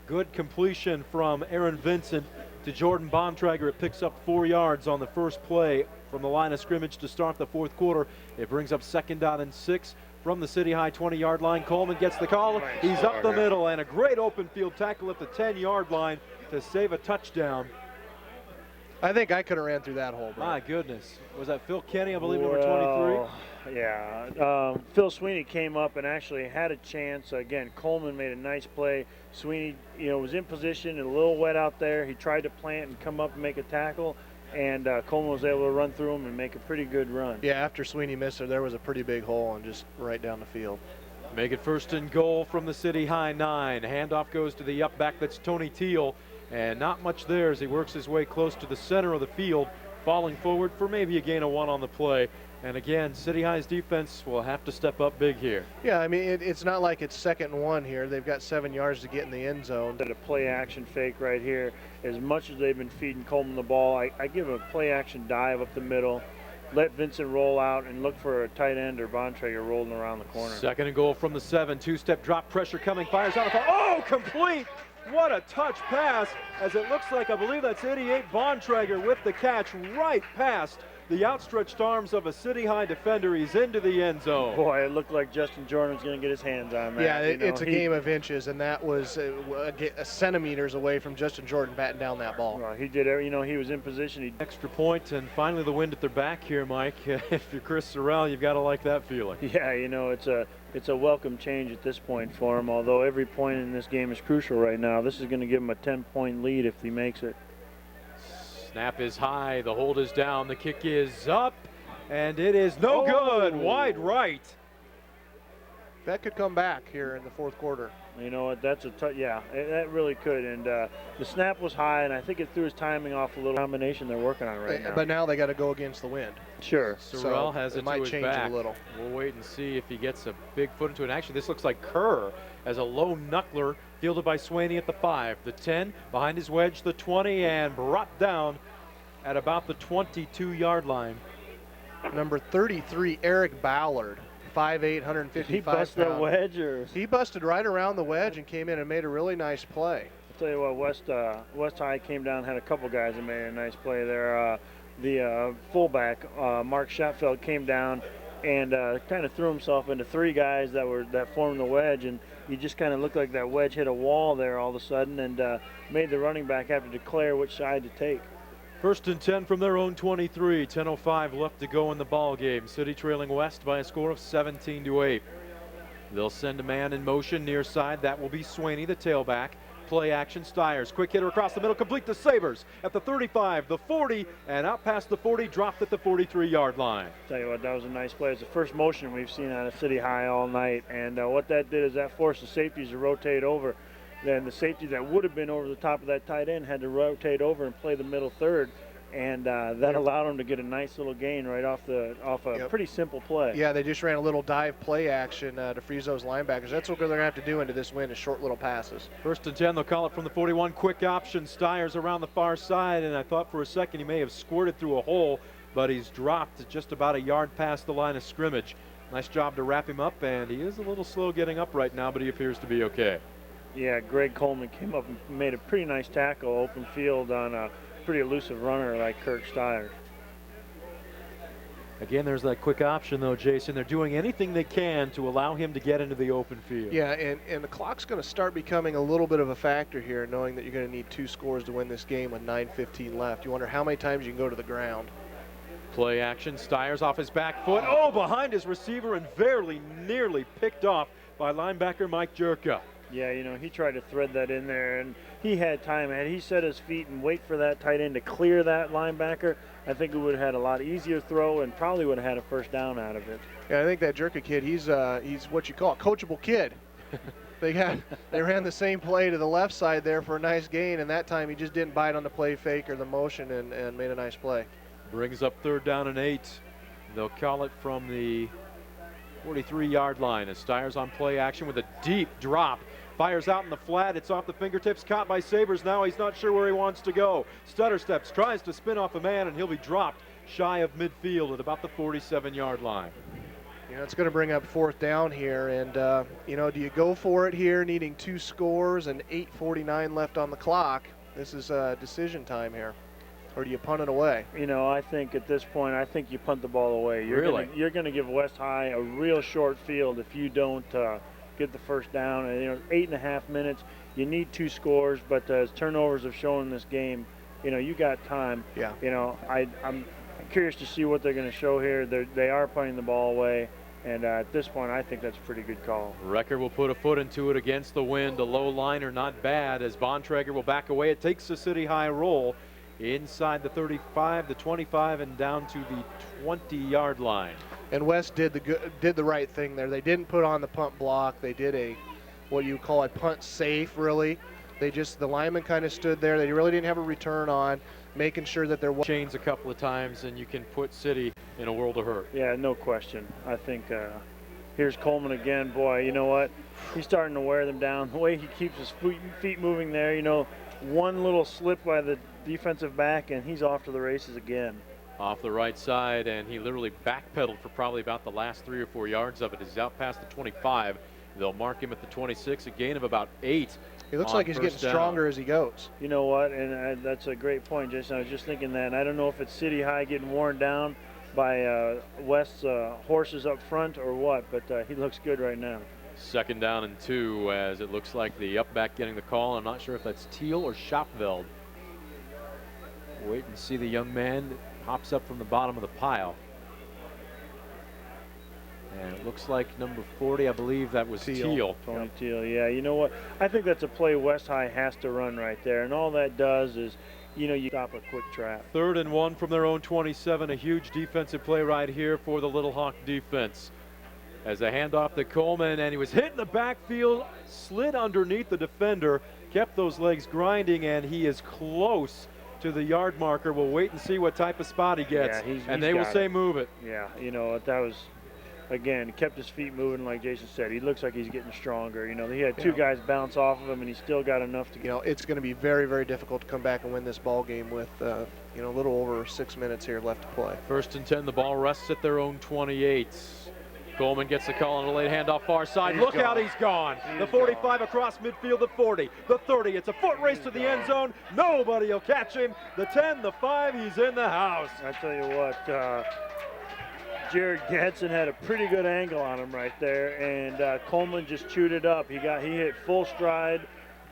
Good completion from Aaron Vincent to Jordan Bontrager. It picks up 4 yards on the first play from the line of scrimmage to start the fourth quarter. It brings up 2nd down and 6 from the City High 20-yard line. Coleman gets the call. He's up the middle, and a great open field tackle at the 10-yard line to save a touchdown. I think I could have ran through that hole, bro. My goodness. Was that Phil Kenny, I believe, number 23? Yeah. Phil Sweeney came up and actually had a chance. Again, Coleman made a nice play. Sweeney, was in position and a little wet out there. He tried to plant and come up and make a tackle, and Coleman was able to run through him and make a pretty good run. Yeah, after Sweeney missed her, there was a pretty big hole and just right down the field. Make it 1st and goal from the City High 9. Handoff goes to the up back. That's Tony Teal. And not much there as he works his way close to the center of the field, falling forward for maybe a gain of 1 on the play. And again, City High's defense will have to step up big here. Yeah, I mean, it's not like it's 2nd and 1 here. They've got 7 yards to get in the end zone. A play action fake right here. As much as they've been feeding Coleman the ball, I give him a play action dive up the middle. Let Vincent roll out and look for a tight end or Bontrager rolling around the corner. 2nd and goal from the 7. 2-step drop, pressure coming, fires out. Oh, complete! What a touch pass, as it looks like, I believe that's 88 Bontrager with the catch right past the outstretched arms of a City High defender. He's into the end zone. Boy, it looked like Justin Jordan was going to get his hands on that. Yeah, it's a game of inches, and that was centimeters away from Justin Jordan batting down that ball. Well, he did, he was in position. Extra point, and finally the wind at their back here, Mike. If you're Chris Sorrell, you've got to like that feeling. Yeah, it's a welcome change at this point for him, although every point in this game is crucial right now. This is going to give him a 10-point lead if he makes it. Snap is high, the hold is down, the kick is up, and it is no good, wide right. That could come back here in the fourth quarter. You know what, that really could, and the snap was high, and I think it threw his timing off a little. Combination they're working on right now. But now they got to go against the wind. Sure. Sorrell has it might to his change back. a little. We'll wait and see if he gets a big foot into it. Actually, this looks like Kerr as a low knuckler fielded by Swaney at the 5. The 10, behind his wedge, the 20, and brought down at about the 22-yard line. Number 33, Eric Ballard, 5'8", 155 He busted that wedge? He busted right around the wedge and came in and made a really nice play. I'll tell you what, West High came down and had a couple guys that made a nice play there. The fullback, Mark Schottfeld, came down and kind of threw himself into 3 guys that formed the wedge, and you just kind of looked like that wedge hit a wall there all of a sudden, and made the running back have to declare which side to take. 1st and 10 from their own 23. 10:05 left to go in the ball game. City trailing West by a score of 17-8. They'll send a man in motion near side. That will be Swaney, the tailback. Play action, Stiers. Quick hitter across the middle, complete to Sabers at the 35, the 40, and out past the 40, dropped at the 43-yard line. Tell you what, that was a nice play. It's the first motion we've seen out of City High all night, and what that did is that forced the safeties to rotate over. Then the safety that would have been over the top of that tight end had to rotate over and play the middle third, and that allowed him to get a nice little gain right off a pretty simple play. Yeah, they just ran a little dive play action to freeze those linebackers. That's what they're going to have to do into this win, is short little passes. 1st and 10, they'll call it from the 41. Quick option, Stiers around the far side, and I thought for a second he may have squirted through a hole, but he's dropped just about a yard past the line of scrimmage. Nice job to wrap him up, and he is a little slow getting up right now, but he appears to be okay. Yeah, Greg Coleman came up and made a pretty nice tackle, open field on a pretty elusive runner like Kirk Stiers. Again, there's that quick option, though, Jason. They're doing anything they can to allow him to get into the open field. Yeah, and the clock's going to start becoming a little bit of a factor here, knowing that you're going to need 2 scores to win this game with 9:15 left. You wonder how many times you can go to the ground. Play action, Stiers off his back foot. Oh, behind his receiver and very nearly picked off by linebacker Mike Jerka. Yeah, he tried to thread that in there, and he had time. Had he set his feet and wait for that tight end to clear that linebacker, I think it would have had a lot easier throw and probably would have had a first down out of it. Yeah, I think that Jerka kid, he's what you call a coachable kid. They ran the same play to the left side there for a nice gain, and that time he just didn't bite on the play fake or the motion and made a nice play. Brings up 3rd down and 8. They'll call it from the 43-yard line as Stiers on play action with a deep drop. Fires out in the flat. It's off the fingertips. Caught by Sabers. Now he's not sure where he wants to go. Stutter steps. Tries to spin off a man, and he'll be dropped shy of midfield at about the 47-yard line. You know, it's going to bring up 4th down here, and you know, do you go for it here, needing 2 scores and 8:49 left on the clock? This is decision time here, or do you punt it away? You know, I think at this point, I think you punt the ball away. You're going to give West High a real short field if you don't get the first down. And, you know, 8.5 minutes. You need 2 scores, but as turnovers have shown in this game, you know, you got time. Yeah. You know, I'm curious to see what they're going to show here. They are punting the ball away. And at this point, I think that's a pretty good call. Recker will put a foot into it against the wind. A low liner, not bad, as Bontrager will back away. It takes the City High roll inside the 35, the 25, and down to the 20-yard line. And West did the right thing there. They didn't put on the punt block. They did a what you call a punt safe, really. The lineman kind of stood there. They really didn't have a return on, making sure that there was Chains a couple of times, and you can put City in a world of hurt. Yeah, no question. I think here's Coleman again. Boy, you know what? He's starting to wear them down. The way he keeps his feet moving there, you know, one little slip by the defensive back, and he's off to the races again. Off the right side, and he literally backpedaled for probably about the last 3 or 4 yards of it. He's out past the 25. They'll mark him at the 26, a gain of about 8. He looks like he's getting stronger as he goes. You know what, and that's a great point, Jason. I was just thinking that. And I don't know if it's City High getting worn down by West's horses up front or what, but he looks good right now. 2nd down and 2, as it looks like the up back getting the call. I'm not sure if that's Teal or Schopveld. Wait and see the young man that hops up from the bottom of the pile. And it looks like number 40, I believe that was Teal. Tony Teal, yeah. You know what? I think that's a play West High has to run right there. And all that does is, you know, you stop a quick trap. 3rd and 1 from their own 27. A huge defensive play right here for the Little Hawk defense. As a handoff to Coleman, and he was hit in the backfield, slid underneath the defender, kept those legs grinding, and he is close to the yard marker. We'll wait and see what type of spot he gets. Yeah, and they will say move it. Yeah, you know, that was... Again, he kept his feet moving, like Jason said. He looks like he's getting stronger. You know, he had 2 guys bounce off of him, and he still got enough to get. You know, it's going to be very, very difficult to come back and win this ball game with, you know, a little over 6 minutes here left to play. 1st and 10, the ball rests at their own 28. Coleman gets the call on a late handoff far side. Look out, he's gone. The 45 across midfield, the 40, the 30. It's a foot race to the end zone. Nobody will catch him. The 10, the 5, he's in the house. I tell you what, Jared Gadsden had a pretty good angle on him right there, and Coleman just chewed it up. He hit full stride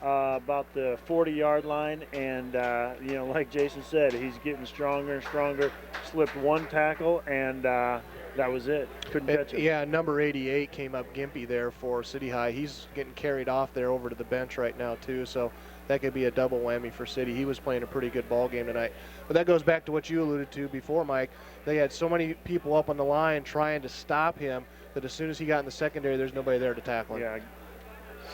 about the 40-yard line, and you know, like Jason said, he's getting stronger and stronger. Slipped 1 tackle, and that was it. Couldn't catch him. Yeah, number 88 came up gimpy there for City High. He's getting carried off there over to the bench right now too, so that could be a double whammy for City. He was playing a pretty good ball game tonight. But that goes back to what you alluded to before, Mike. They had so many people up on the line trying to stop him that as soon as he got in the secondary, there's nobody there to tackle him. Yeah.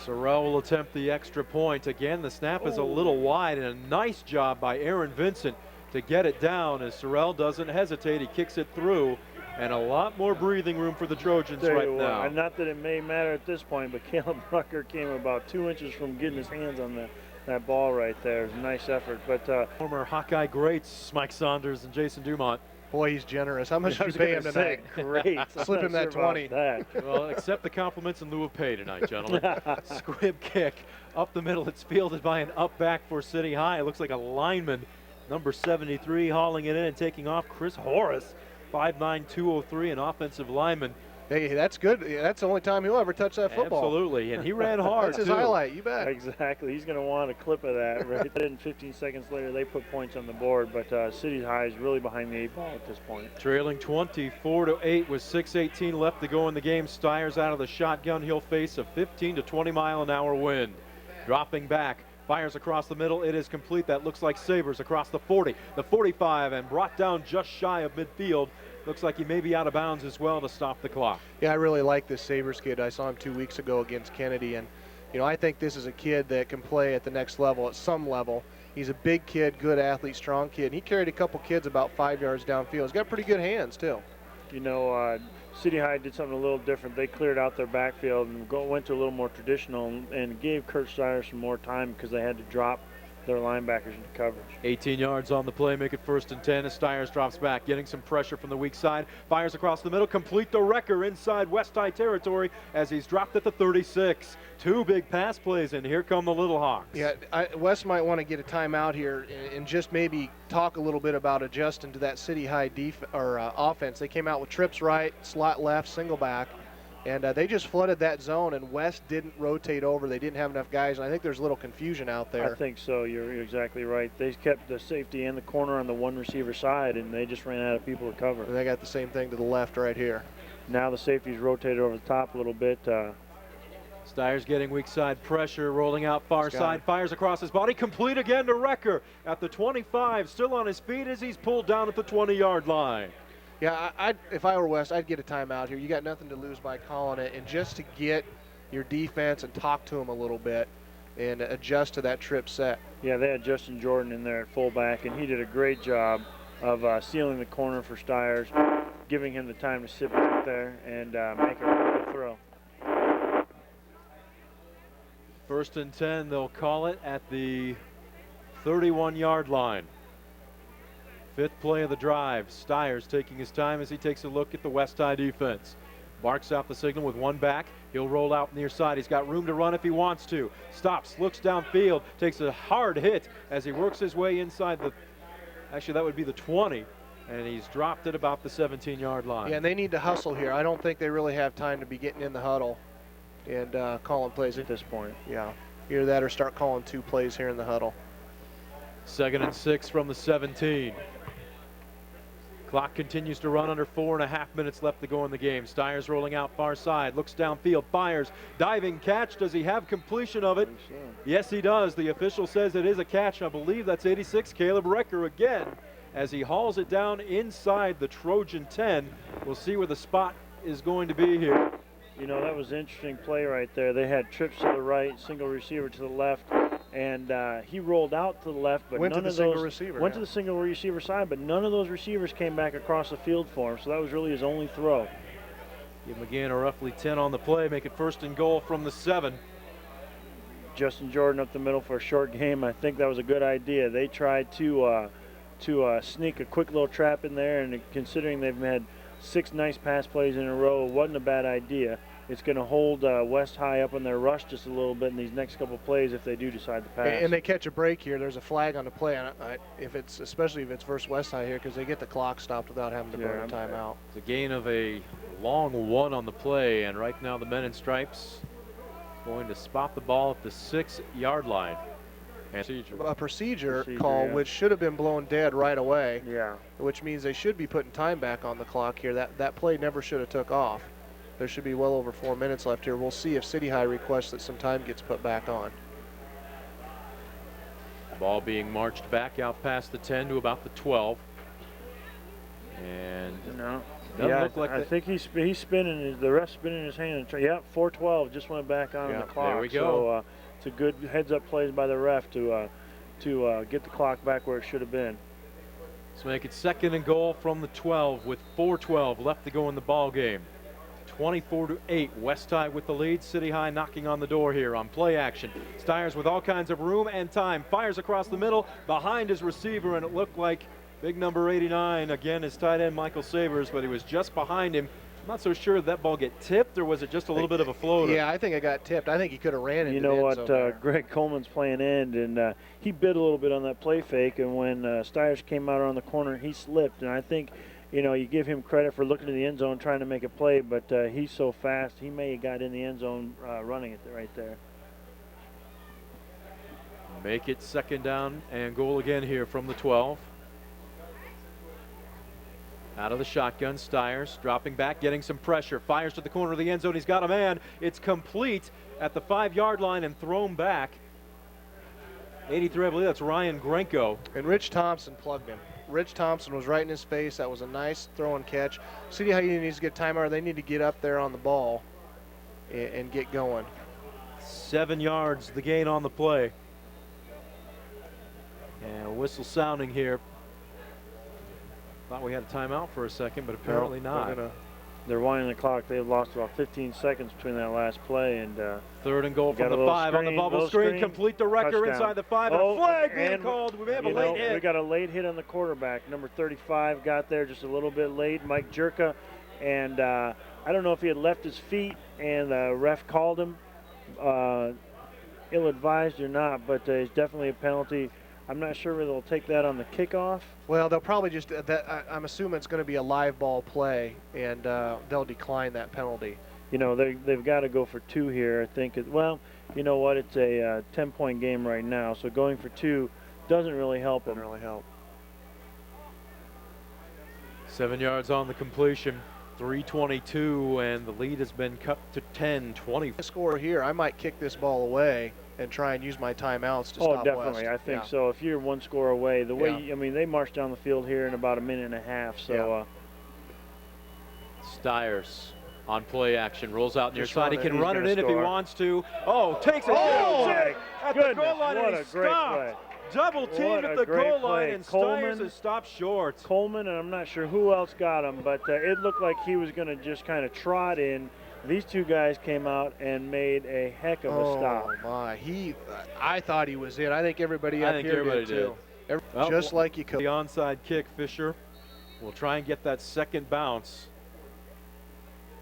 Sorrell will attempt the extra point. Again, the snap is a little wide, and a nice job by Aaron Vincent to get it down as Sorrell doesn't hesitate. He kicks it through, and a lot more breathing room for the Trojans right now. And not that it may matter at this point, but Caleb Rucker came about 2 inches from getting his hands on that ball right there. It was a nice effort. But former Hawkeye greats Mike Saunders and Jason Dumont. Boy, he's generous. How much did you pay him tonight? Great. Slip him that 20. Well, accept the compliments in lieu of pay tonight, gentlemen. Squib kick up the middle. It's fielded by an up back for City High. It looks like a lineman, number 73, hauling it in and taking off. Chris Horace, 5'9", 203, an offensive lineman. Hey, that's good. That's the only time he'll ever touch that football. Absolutely, and he ran hard. That's his too. highlight, you bet. Exactly. He's going to want a clip of that. Right then, 15 seconds later, they put points on the board, but City High is really behind the 8 ball at this point. Trailing 24-8 with 6:18 left to go in the game. Steyer's out of the shotgun. He'll face a 15 to 20 mile an hour wind. Dropping back, fires across the middle. It is complete. That looks like Sabres across the 40, the 45, and brought down just shy of midfield. Looks like he may be out of bounds as well to stop the clock. Yeah, I really like this Sabres kid. I saw him 2 weeks ago against Kennedy, and you know, I think this is a kid that can play at the next level, at some level. He's a big kid, good athlete, strong kid. He carried a couple kids about 5 yards downfield. He's got pretty good hands too. You know, City High did something a little different. They cleared out their backfield and went to a little more traditional and gave Kurt Steyer some more time because they had to drop their linebackers into coverage. 18 yards on the play, make it 1st and 10 as Stiers drops back, getting some pressure from the weak side, fires across the middle, complete the wrecker inside West High territory as he's dropped at the 36. 2 big pass plays, and here come the Little Hawks. Yeah, West might want to get a timeout here and just maybe talk a little bit about adjusting to that City High offense. They came out with trips right, slot left, single back, and they just flooded that zone, and West didn't rotate over. They didn't have enough guys, and I think there's a little confusion out there. I think so. You're exactly right. They kept the safety in the corner on the one receiver side, and they just ran out of people to cover. And they got the same thing to the left right here. Now the safety's rotated over the top a little bit. Stiers getting weak side pressure, rolling out far side, fires across his body, complete again to Wrecker at the 25, still on his feet as he's pulled down at the 20-yard line. Yeah, if I were West, I'd get a timeout here. You got nothing to lose by calling it, and just to get your defense and talk to them a little bit and adjust to that trip set. Yeah, they had Justin Jordan in there at fullback, and he did a great job of sealing the corner for Stiers, giving him the time to sit back there and make a really good throw. 1st and 10, they'll call it at the 31-yard line. 5th play of the drive. Stiers taking his time as he takes a look at the West High defense. Barks out the signal with 1 back. He'll roll out near side. He's got room to run if he wants to. Stops, looks downfield, takes a hard hit as he works his way inside the, actually that would be the 20, and he's dropped at about the 17-yard line. Yeah, and they need to hustle here. I don't think they really have time to be getting in the huddle and calling plays at this point. Yeah, either that or start calling 2 plays here in the huddle. 2nd and 6 from the 17. Clock continues to run, under 4.5 minutes left to go in the game. Stiers rolling out far side, looks downfield, fires, diving catch. Does he have completion of it? Yes, he does. The official says it is a catch. I believe that's 86, Caleb Wrecker again, as he hauls it down inside the Trojan 10. We'll see where the spot is going to be here. You know, that was an interesting play right there. They had trips to the right, single receiver to the left, and he rolled out to the left, but went none to the of single those receiver, went to the single receiver side, but none of those receivers came back across the field for him. So that was really his only throw. Give him again a roughly 10 on the play, make it 1st and goal from the 7. Justin Jordan up the middle for a short game. I think that was a good idea. They tried to sneak a quick little trap in there, and considering they've had 6 nice pass plays in a row, it wasn't a bad idea. It's going to hold West High up on their rush just a little bit in these next couple plays if they do decide to pass. And they catch a break here. There's a flag on the play, especially if it's versus West High here, because they get the clock stopped without having to burn a timeout. It's a gain of a long 1 on the play, and right now the men in stripes going to spot the ball at the 6-yard line. A procedure call, which should have been blown dead right away. Yeah. Which means they should be putting time back on the clock here. That play never should have took off. There should be well over 4 minutes left here. We'll see if City High requests that some time gets put back on. Ball being marched back out past the 10 to about the 12. And look like I think he's spinning. The ref's spinning his hand. Yeah, 4:12 just went back on the clock. There we go. So it's a good heads-up plays by the ref to get the clock back where it should have been. Let's make it 2nd and goal from the 12 with 4:12 left to go in the ball game. 24-8, West High with the lead. City High knocking on the door here on play action. Stiers with all kinds of room and time, fires across the middle behind his receiver, and it looked like big number 89 again is tight end Michael Savers, but he was just behind him. I'm not so sure that ball get tipped, or was it just a little bit of a floater? Yeah, I think it got tipped. I think he could have ran into the end zone there. Greg Coleman's playing end, and he bit a little bit on that play fake, and when Stiers came out around the corner, he slipped, and I think you give him credit for looking to the end zone, trying to make a play, but he's so fast, he may have got in the end zone running it right there. Make it 2nd down and goal again here from the 12. Out of the shotgun, Stiers dropping back, getting some pressure, fires to the corner of the end zone. He's got a man. It's complete at the 5-yard line and thrown back. 83, I believe that's Ryan Grenko. And Rich Thompson plugged him. Rich Thompson was right in his face. That was a nice throw and catch. City High needs to get timeout. They need to get up there on the ball and get going. 7 yards, the gain on the play. And a whistle sounding here. Thought we had a timeout for a second, but apparently not. They're winding the clock. They've lost about 15 seconds between that last play. And third and goal from got a the little 5 on the screen, bubble little screen. screen, Complete the wrecker touchdown. inside the 5. And a flag being called. We may have a late hit. We got a late hit on the quarterback. Number 35 got there just a little bit late, Mike Jerka. And I don't know if he had left his feet and the ref called him ill-advised or not, but it's definitely a penalty. I'm not sure whether they'll take that on the kickoff. Well, they'll probably just, I'm assuming it's going to be a live ball play, and they'll decline that penalty. You know, they've got to go for 2 here, I think. Well, you know what, it's a 10-point game right now, so going for 2 doesn't really help them. Doesn't really help. 7 yards on the completion. 3:22, and the lead has been cut to 10-20. Score here, I might kick this ball away and try and use my timeouts to stop definitely. West. I think so. If you're 1 score away, the way Yeah. I mean, they marched down the field here in about a minute and a half. So Stiers on play action, rolls out near Just side. He run can it. run He's it in gonna if he score. wants to. Oh, takes a Oh, huge hit my at the goodness, goal line, what and a he great stopped. play. Double teamed What at a the great goal line, play. and Stiers Coleman- has stopped short. Coleman, and I'm not sure who else got him, but it looked like he was going to just kind of trot in. These 2 guys came out and made a heck of a stop. Oh my, I thought he was in. I think everybody I up think here everybody did too. Well, Just like you could. The onside kick, Fisher will try and get that second bounce.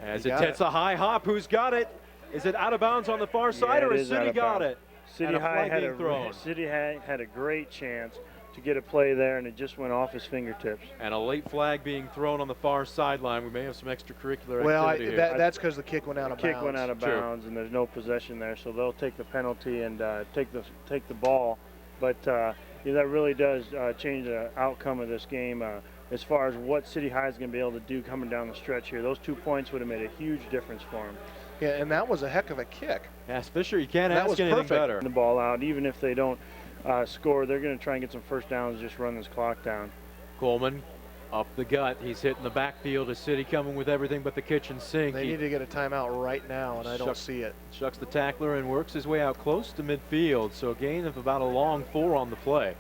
As He it got hits a high hop, who's got it? Is it out of bounds on the far side, Yeah, or it has is out City of got bounds. it? City And a High flag had being thrown. City High had a great chance to get a play there, and it just went off his fingertips. And a late flag being thrown on the far sideline. We may have some extracurricular Well, activity here. that's because the kick went out of bounds. Kick went out of True. bounds, and there's no possession there, so they'll take the penalty and take the ball. But that really does change the outcome of this game as far as what City High is going to be able to do coming down the stretch here. Those 2 points would have made a huge difference for them. Yeah, and that was a heck of a kick. Ask Fisher, you can't That ask was anything perfect. better. The ball out, even if they don't score, they're going to try and get some first downs, just run this clock down. Coleman up the gut. He's hitting the backfield. Is City coming with everything but the kitchen sink? They He need to get a timeout right now, and I don't see it. shucks the tackler and works his way out close to midfield. So a gain of about a long 4 on the play.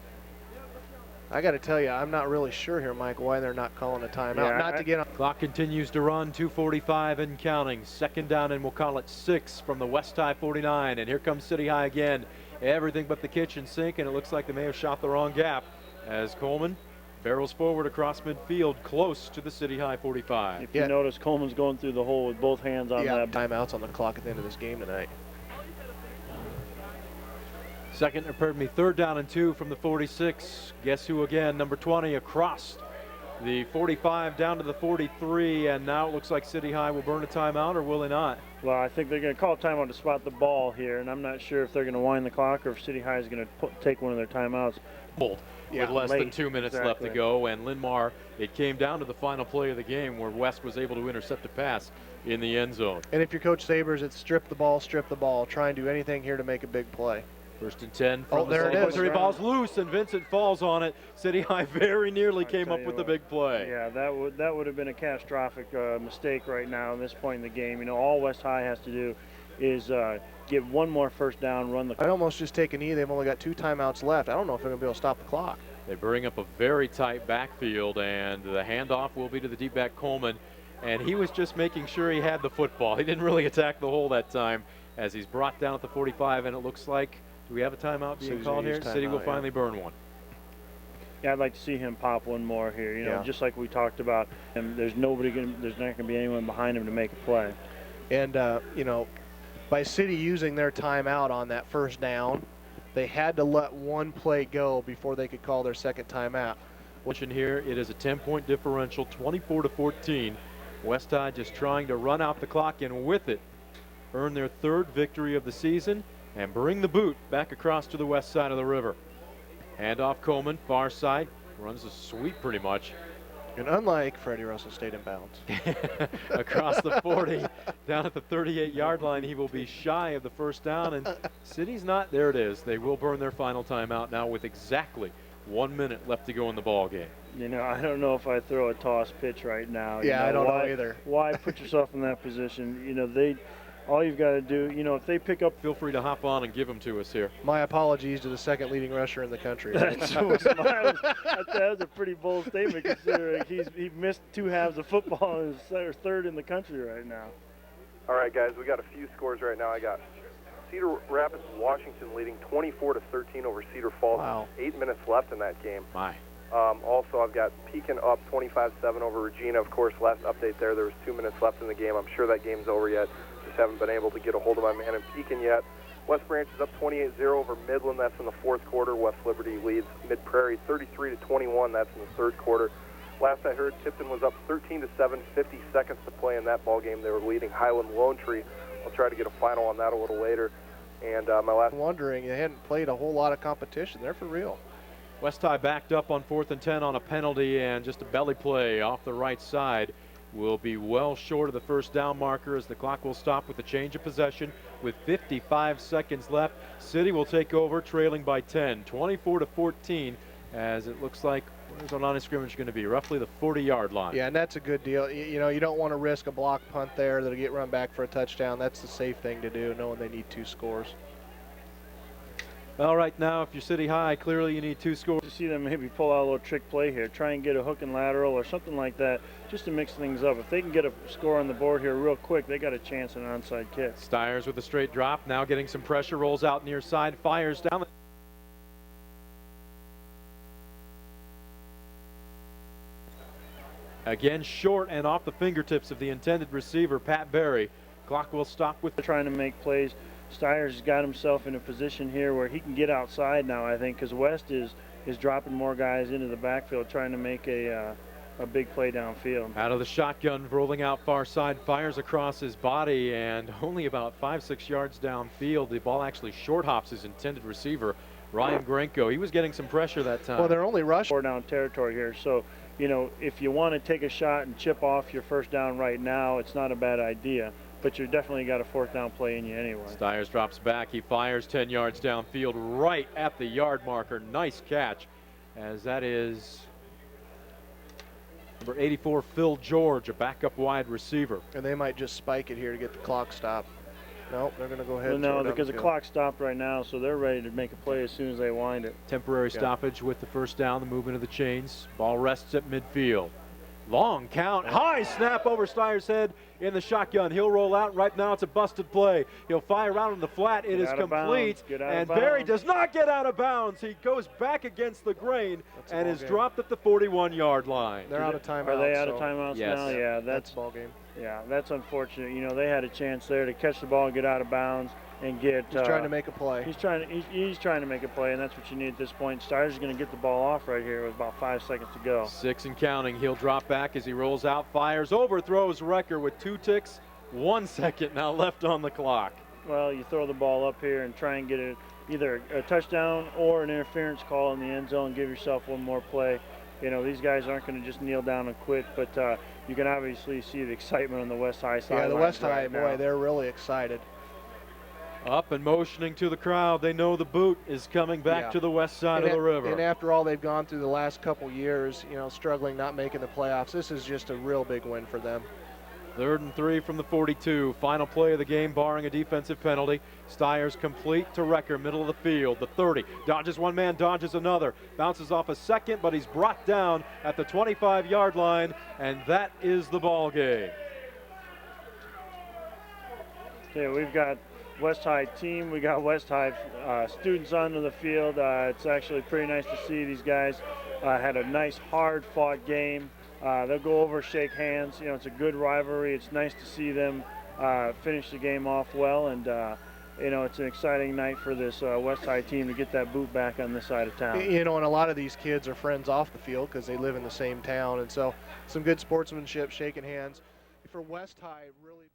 I got to tell you, I'm not really sure here, Mike, why they're not calling a timeout. Yeah, not to get on. Clock continues to run, 2:45 and counting. Second down, and we'll call it 6 from the West High 49. And here comes City High again. Everything but the kitchen sink, and it looks like they may have shot the wrong gap as Coleman barrels forward across midfield, close to the City High 45. If you notice, Coleman's going through the hole with both hands on that. Timeouts on the clock at the end of this game tonight. Third down and 2 from the 46. Guess who again? Number 20 across the 45 down to the 43, and now it looks like City High will burn a timeout, or will they not? Well, I think they're going to call a timeout to spot the ball here, and I'm not sure if they're going to wind the clock or if City High is going to take one of their timeouts. With less than 2 minutes left to exactly. go, and Linmar, it came down to the final play of the game where West was able to intercept a pass in the end zone. And if you're Coach Sabers, it's strip the ball, try and do anything here to make a big play. First and 10 from there it is. Three balls loose, and Vincent falls on it. City High very nearly came up with the big play. Yeah, that would have been a catastrophic mistake right now at this point in the game. You know, all West High has to do is get one more first down, run the. I'd almost just take a knee. They've only got 2 timeouts left. I don't know if they're going to be able to stop the clock. They bring up a very tight backfield, and the handoff will be to the deep back Coleman. And he was just making sure he had the football. He didn't really attack the hole that time as he's brought down at the 45, and it looks like, do we have a timeout being called here? City will finally burn one. Yeah, I'd like to see him pop one more here. You know, just like we talked about. And there's not going to be anyone behind him to make a play. And you know, by City using their timeout on that first down, they had to let one play go before they could call their second timeout. Watching here, it is a 10-point differential, 24-14. West High just trying to run out the clock, and with it, earn their 3rd victory of the season and bring the boot back across to the west side of the river. Handoff Coleman, far side, runs a sweep pretty much. And unlike Freddie Russell, stayed in bounds. Across the 40, down at the 38-yard line, he will be shy of the first down, and City's not. There it is. They will burn their final timeout now with exactly 1 minute left to go in the ball game. You know, I don't know if I throw a toss pitch right now. Yeah, I don't know either. Why put yourself in that position? You know, all you've got to do, you know, if they pick up. Feel free to hop on and give them to us here. My apologies to the second leading rusher in the country. That was a pretty bold statement considering he missed 2 halves of football and is third in the country right now. All right, guys, we got a few scores right now. I got Cedar Rapids, Washington leading 24-13 over Cedar Falls. Wow. 8 minutes left in that game. My. Also, I've got Pekin up 25-7 over Regina. Of course, last update there was 2 minutes left in the game. I'm sure that game's over yet. Just haven't been able to get a hold of my man in Pekin yet. West Branch is up 28-0 over Midland. That's in the 4th quarter. West Liberty leads Mid Prairie 33-21. That's in the 3rd quarter. Last I heard, Tipton was up 13-7, 50 seconds to play in that ball game. They were leading Highland Lone Tree. I'll try to get a final on that a little later. And my last. Wondering, they hadn't played a whole lot of competition. They're for real. West High backed up on 4th and 10 on a penalty, and just a belly play off the right side will be well short of the first down marker as the clock will stop with a change of possession with 55 seconds left. City will take over trailing by 10, 24-14, as it looks like where's our line of scrimmage going to be? Roughly the 40-yard line. Yeah, and that's a good deal. You know, you don't want to risk a block punt there that'll get run back for a touchdown. That's the safe thing to do, knowing they need 2 scores. Well, right now, if you're City High, clearly you need 2 scores. To see them maybe pull out a little trick play here, try and get a hook and lateral or something like that, just to mix things up. If they can get a score on the board here real quick, they got a chance at an onside kick. Stiers with a straight drop, now getting some pressure, rolls out near side, fires down. Again, short and off the fingertips of the intended receiver, Pat Berry. Clock will stop with. They're trying to make plays. Stiers has got himself in a position here where he can get outside now, I think, because West is dropping more guys into the backfield, trying to make a big play downfield. Out of the shotgun, rolling out far side, fires across his body, and only about 5-6 yards downfield. The ball actually short hops his intended receiver, Ryan Grenko. He was getting some pressure that time. Well, they're only rushing. 4 down territory here, so you know, if you want to take a shot and chip off your first down right now, it's not a bad idea. But you definitely got a 4th down play in you anyway. Stiers drops back. He fires 10 yards downfield right at the yard marker. Nice catch, as that is number 84, Phil George, a backup wide receiver. And they might just spike it here to get the clock stopped. Nope, they're going to go ahead. Well, no, because the clock stopped right now, so they're ready to make a play as soon as they wind it. Temporary stoppage with the first down, the movement of the chains. Ball rests at midfield. Long count, high snap over Stiers' head in the shotgun. He'll roll out. Right now it's a busted play. He'll fire out on the flat. It is complete, and Berry does not get out of bounds. He goes back against the grain and is dropped at the 41-yard line. They're out of timeouts. Are they out of timeouts now? Yeah, that's ball game. Yeah, that's unfortunate. You know, they had a chance there to catch the ball and get out of bounds and get. He's trying to make a play. He's trying to make a play, and that's what you need at this point. Stiers is going to get the ball off right here with about 5 seconds to go. 6 and counting. He'll drop back as he rolls out, fires, overthrows Recker with 2 ticks. 1 second now left on the clock. Well, you throw the ball up here and try and get it either a touchdown or an interference call in the end zone. Give yourself one more play. You know, these guys aren't going to just kneel down and quit, but you can obviously see the excitement on the West High side. Yeah, the West High, boy, they're really excited. Up and motioning to the crowd. They know the boot is coming back to the west side of the river. And after all they've gone through the last couple years, you know, struggling, not making the playoffs, this is just a real big win for them. 3rd and 3 from the 42. Final play of the game, barring a defensive penalty. Stiers complete to Recker, middle of the field. The 30. Dodges one man, dodges another. Bounces off a second, but he's brought down at the 25-yard line, and that is the ball game. Yeah, we've got West High team. We got West High students onto the field. It's actually pretty nice to see these guys had a nice, hard-fought game. They'll go over, shake hands. You know, it's a good rivalry. It's nice to see them finish the game off well, and you know, it's an exciting night for this West High team to get that boot back on this side of town. You know, and a lot of these kids are friends off the field because they live in the same town, and so some good sportsmanship, shaking hands. For West High, really.